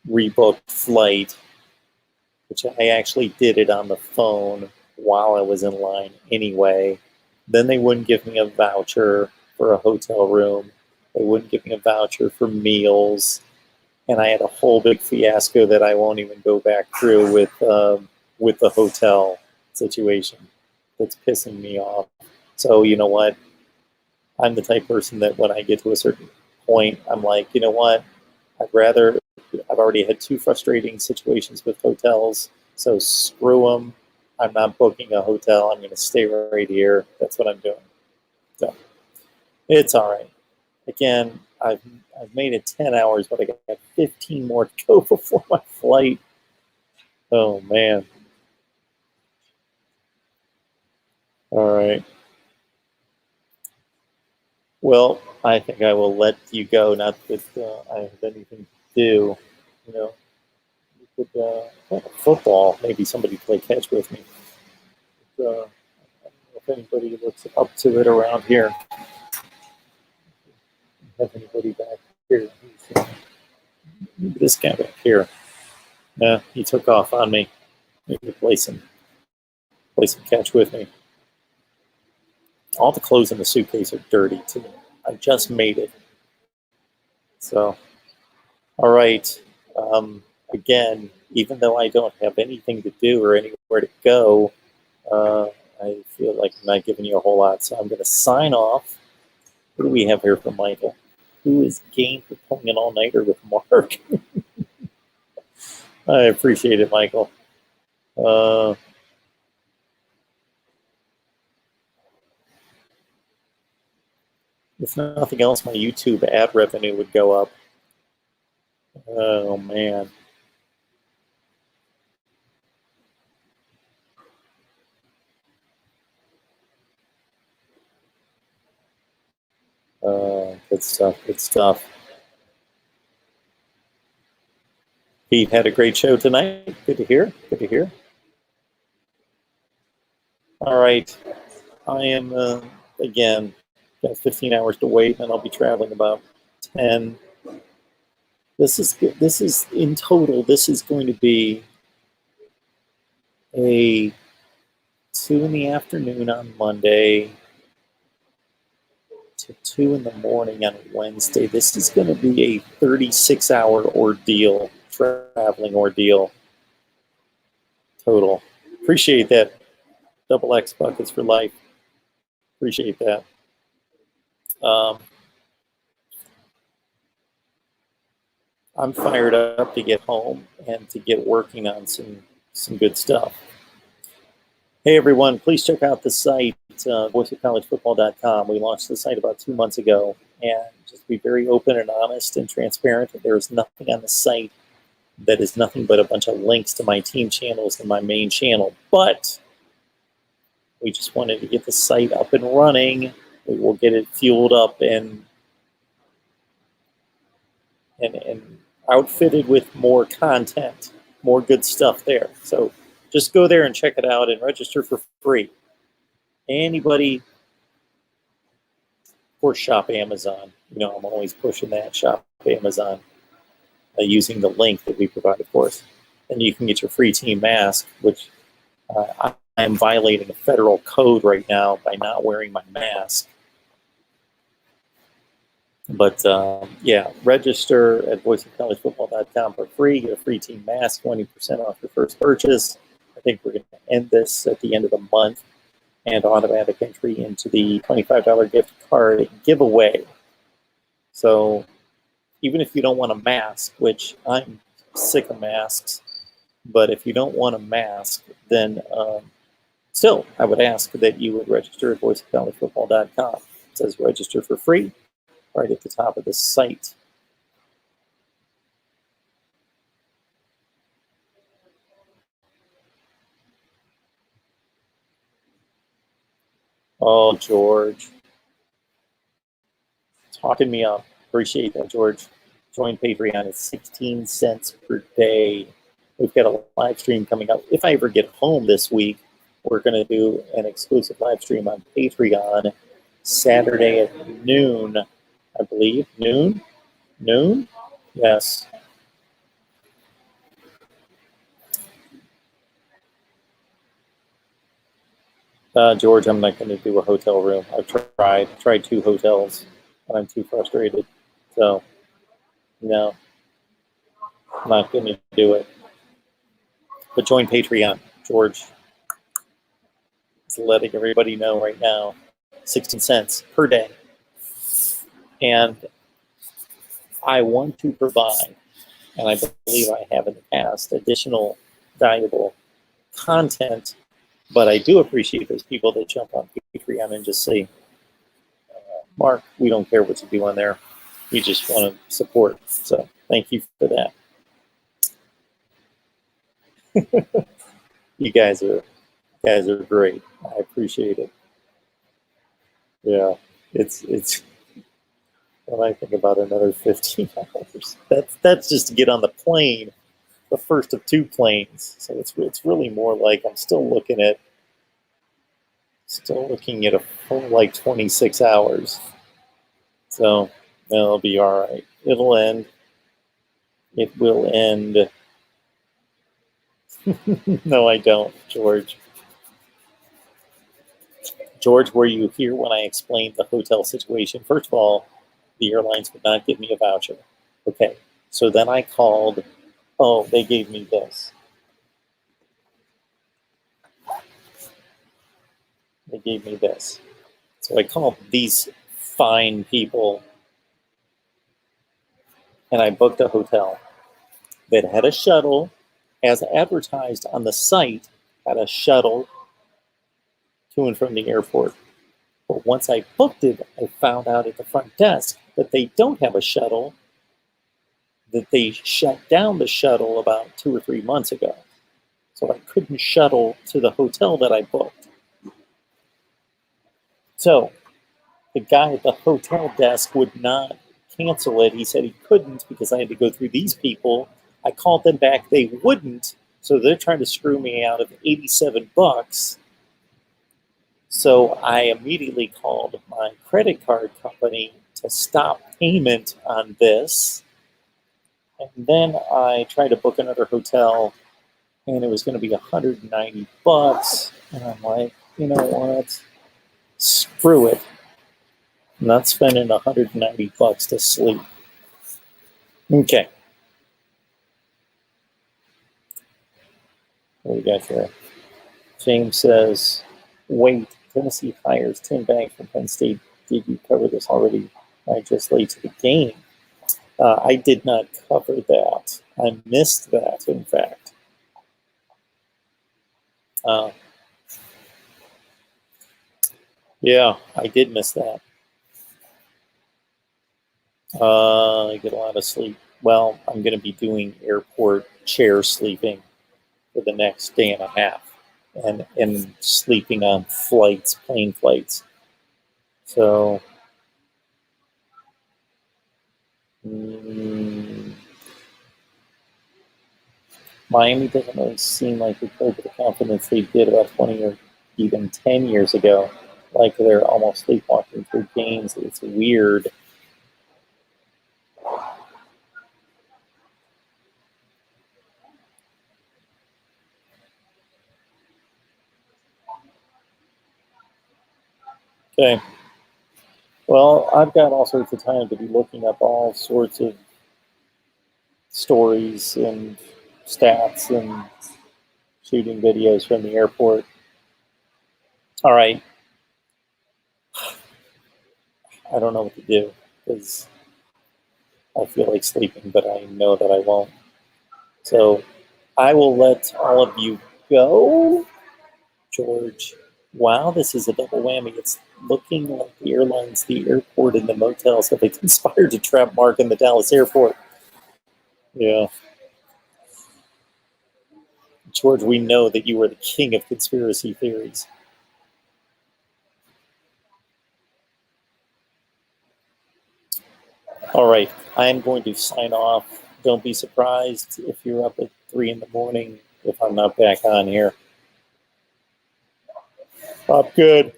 rebooked flight, which I actually did it on the phone while I was in line anyway. Then they wouldn't give me a voucher for a hotel room. They wouldn't give me a voucher for meals. And I had a whole big fiasco that I won't even go back through with the hotel situation. That's pissing me off. So you know what? I'm the type of person that when I get to a certain point, I'm like, you know what? I've already had 2 frustrating situations with hotels, so screw them. I'm not booking a hotel. I'm going to stay right here. That's what I'm doing. So it's all right. Again, I've made it 10 hours, but I got 15 more to go before my flight. Oh, man. All right. Well, I think I will let you go. Not that I have anything to do. You know, we could football. Maybe somebody play catch with me. But, I don't know if anybody looks up to it around here. Have anybody back here? Maybe this guy back here. Yeah, he took off on me. Maybe play some catch with me. All the clothes in the suitcase are dirty too. I just made it. So, all right. Again, even though I don't have anything to do or anywhere to go, uh, I feel like I'm not giving you a whole lot. So I'm going to sign off. What do we have here from Michael? Who is game for pulling an all-nighter with Mark? I appreciate it, Michael. If nothing else, my YouTube ad revenue would go up. Oh, man. Good stuff, good stuff. Pete had a great show tonight. Good to hear, good to hear. All right, I am, again, got 15 hours to wait, and I'll be traveling about 10. This is in total, this is going to be a 2 in the afternoon on Monday to 2 in the morning on Wednesday. This is going to be a 36-hour ordeal, traveling ordeal total. Appreciate that. Double X buckets for life. Appreciate that. I'm fired up to get home and to get working on some good stuff. Hey everyone, please check out the site, voiceofcollegefootball.com. We launched the site about 2 months ago, and just be very open and honest and transparent. There is nothing on the site that is nothing but a bunch of links to my team channels and my main channel. But we just wanted to get the site up and running. We will get it fueled up and outfitted with more content, more good stuff there. So just go there and check it out and register for free. Anybody, of course, shop Amazon. You know, I'm always pushing that, shop Amazon, using the link that we provide, of course. And you can get your free team mask, which I am violating a federal code right now by not wearing my mask. But yeah, register at voiceofcollegefootball.com for free. Get a free team mask, 20% off your first purchase. I think we're going to end this at the end of the month, and automatic entry into the $25 gift card giveaway. So even if you don't want a mask, which I'm sick of masks, but if you don't want a mask, then still, I would ask that you would register at voiceofcollegefootball.com. It says register for free right at the top of the site. Oh, George. Talking me up. Appreciate that, George. Join Patreon at 16 cents per day. We've got a live stream coming up. If I ever get home this week, we're going to do an exclusive live stream on Patreon Saturday at noon, I believe. Noon? Noon? Yes. George, I'm not going to do a hotel room. I've tried 2 hotels, and I'm too frustrated. So, no, I'm not going to do it. But join Patreon, George. It's letting everybody know right now, 16 cents per day. And I want to provide, and I believe I have in the past, additional valuable content. But I do appreciate those people that jump on Patreon and just say, Mark, we don't care what you do on there. We just want to support. So thank you for that. You guys are great. I appreciate it. Yeah, it's when I think about another 15 hours. That's just to get on the plane, the first of 2 planes. So it's really more like I'm still looking at a full like 26 hours. So it'll be all right. It'll end. It will end. No, I don't, George. George, were you here when I explained the hotel situation? First of all, the airlines would not give me a voucher. Okay, so then I called. Oh, they gave me this. They gave me this. So I called these fine people, and I booked a hotel that had a shuttle, as advertised on the site, had a shuttle to and from the airport. But once I booked it, I found out at the front desk that they don't have a shuttle, that they shut down the shuttle about 2 or 3 months ago. So I couldn't shuttle to the hotel that I booked. So the guy at the hotel desk would not cancel it. He said he couldn't because I had to go through these people. I called them back, they wouldn't. So they're trying to screw me out of $87. So I immediately called my credit card company to stop payment on this. And then I tried to book another hotel and it was going to be $190. And I'm like, you know what? Screw it. I'm not spending $190 to sleep. Okay. What do we got here? James says, wait, Tennessee hires Tim Banks from Penn State. Did you cover this already? I just late to the game. I did not cover that. I missed that, in fact. Yeah, I did miss that. I get a lot of sleep. Well, I'm going to be doing airport chair sleeping for the next day and a half, and sleeping on flights, plane flights. So, Miami doesn't really seem like they played with the confidence they did about 20 or even 10 years ago. Like they're almost sleepwalking through games. It's weird. Okay. Well, I've got all sorts of time to be looking up all sorts of stories and stats and shooting videos from the airport. All right. I don't know what to do because I feel like sleeping, but I know that I won't. So I will let all of you go. George, wow, this is a double whammy. It's looking like the airlines, the airport, and the motels have conspired to trap Mark in the Dallas airport. Yeah. George, we know that you are the king of conspiracy theories. All right, I am going to sign off. Don't be surprised if you're up at 3 in the morning if I'm not back on here. I'm good.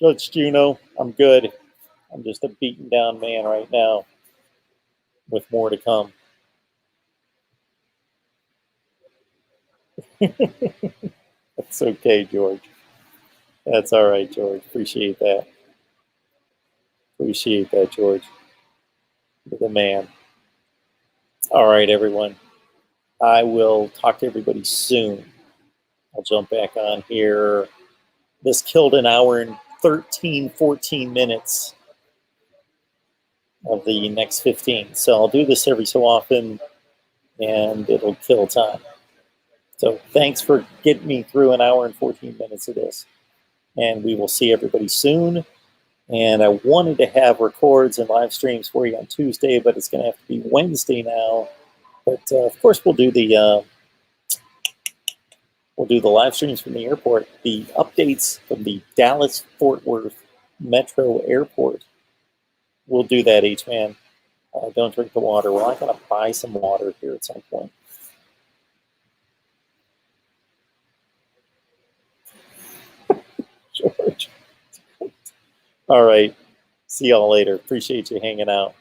Judge Juno, I'm good. I'm just a beaten down man right now with more to come. That's okay, George. That's all right, George. Appreciate that. Appreciate that, George. You're the man. All right, everyone. I will talk to everybody soon. I'll jump back on here. This killed an hour and 13, 14 minutes of the next 15. So I'll do this every so often, and it'll kill time. So thanks for getting me through an hour and 14 minutes of this. And we will see everybody soon. And I wanted to have records and live streams for you on Tuesday, but it's going to have to be Wednesday now. But of course, we'll do the live streams from the airport, the updates from the Dallas-Fort Worth Metro Airport. We'll do that, H-Man. Don't drink the water. Well, I got to buy some water here at some point. George. All right. See y'all later. Appreciate you hanging out.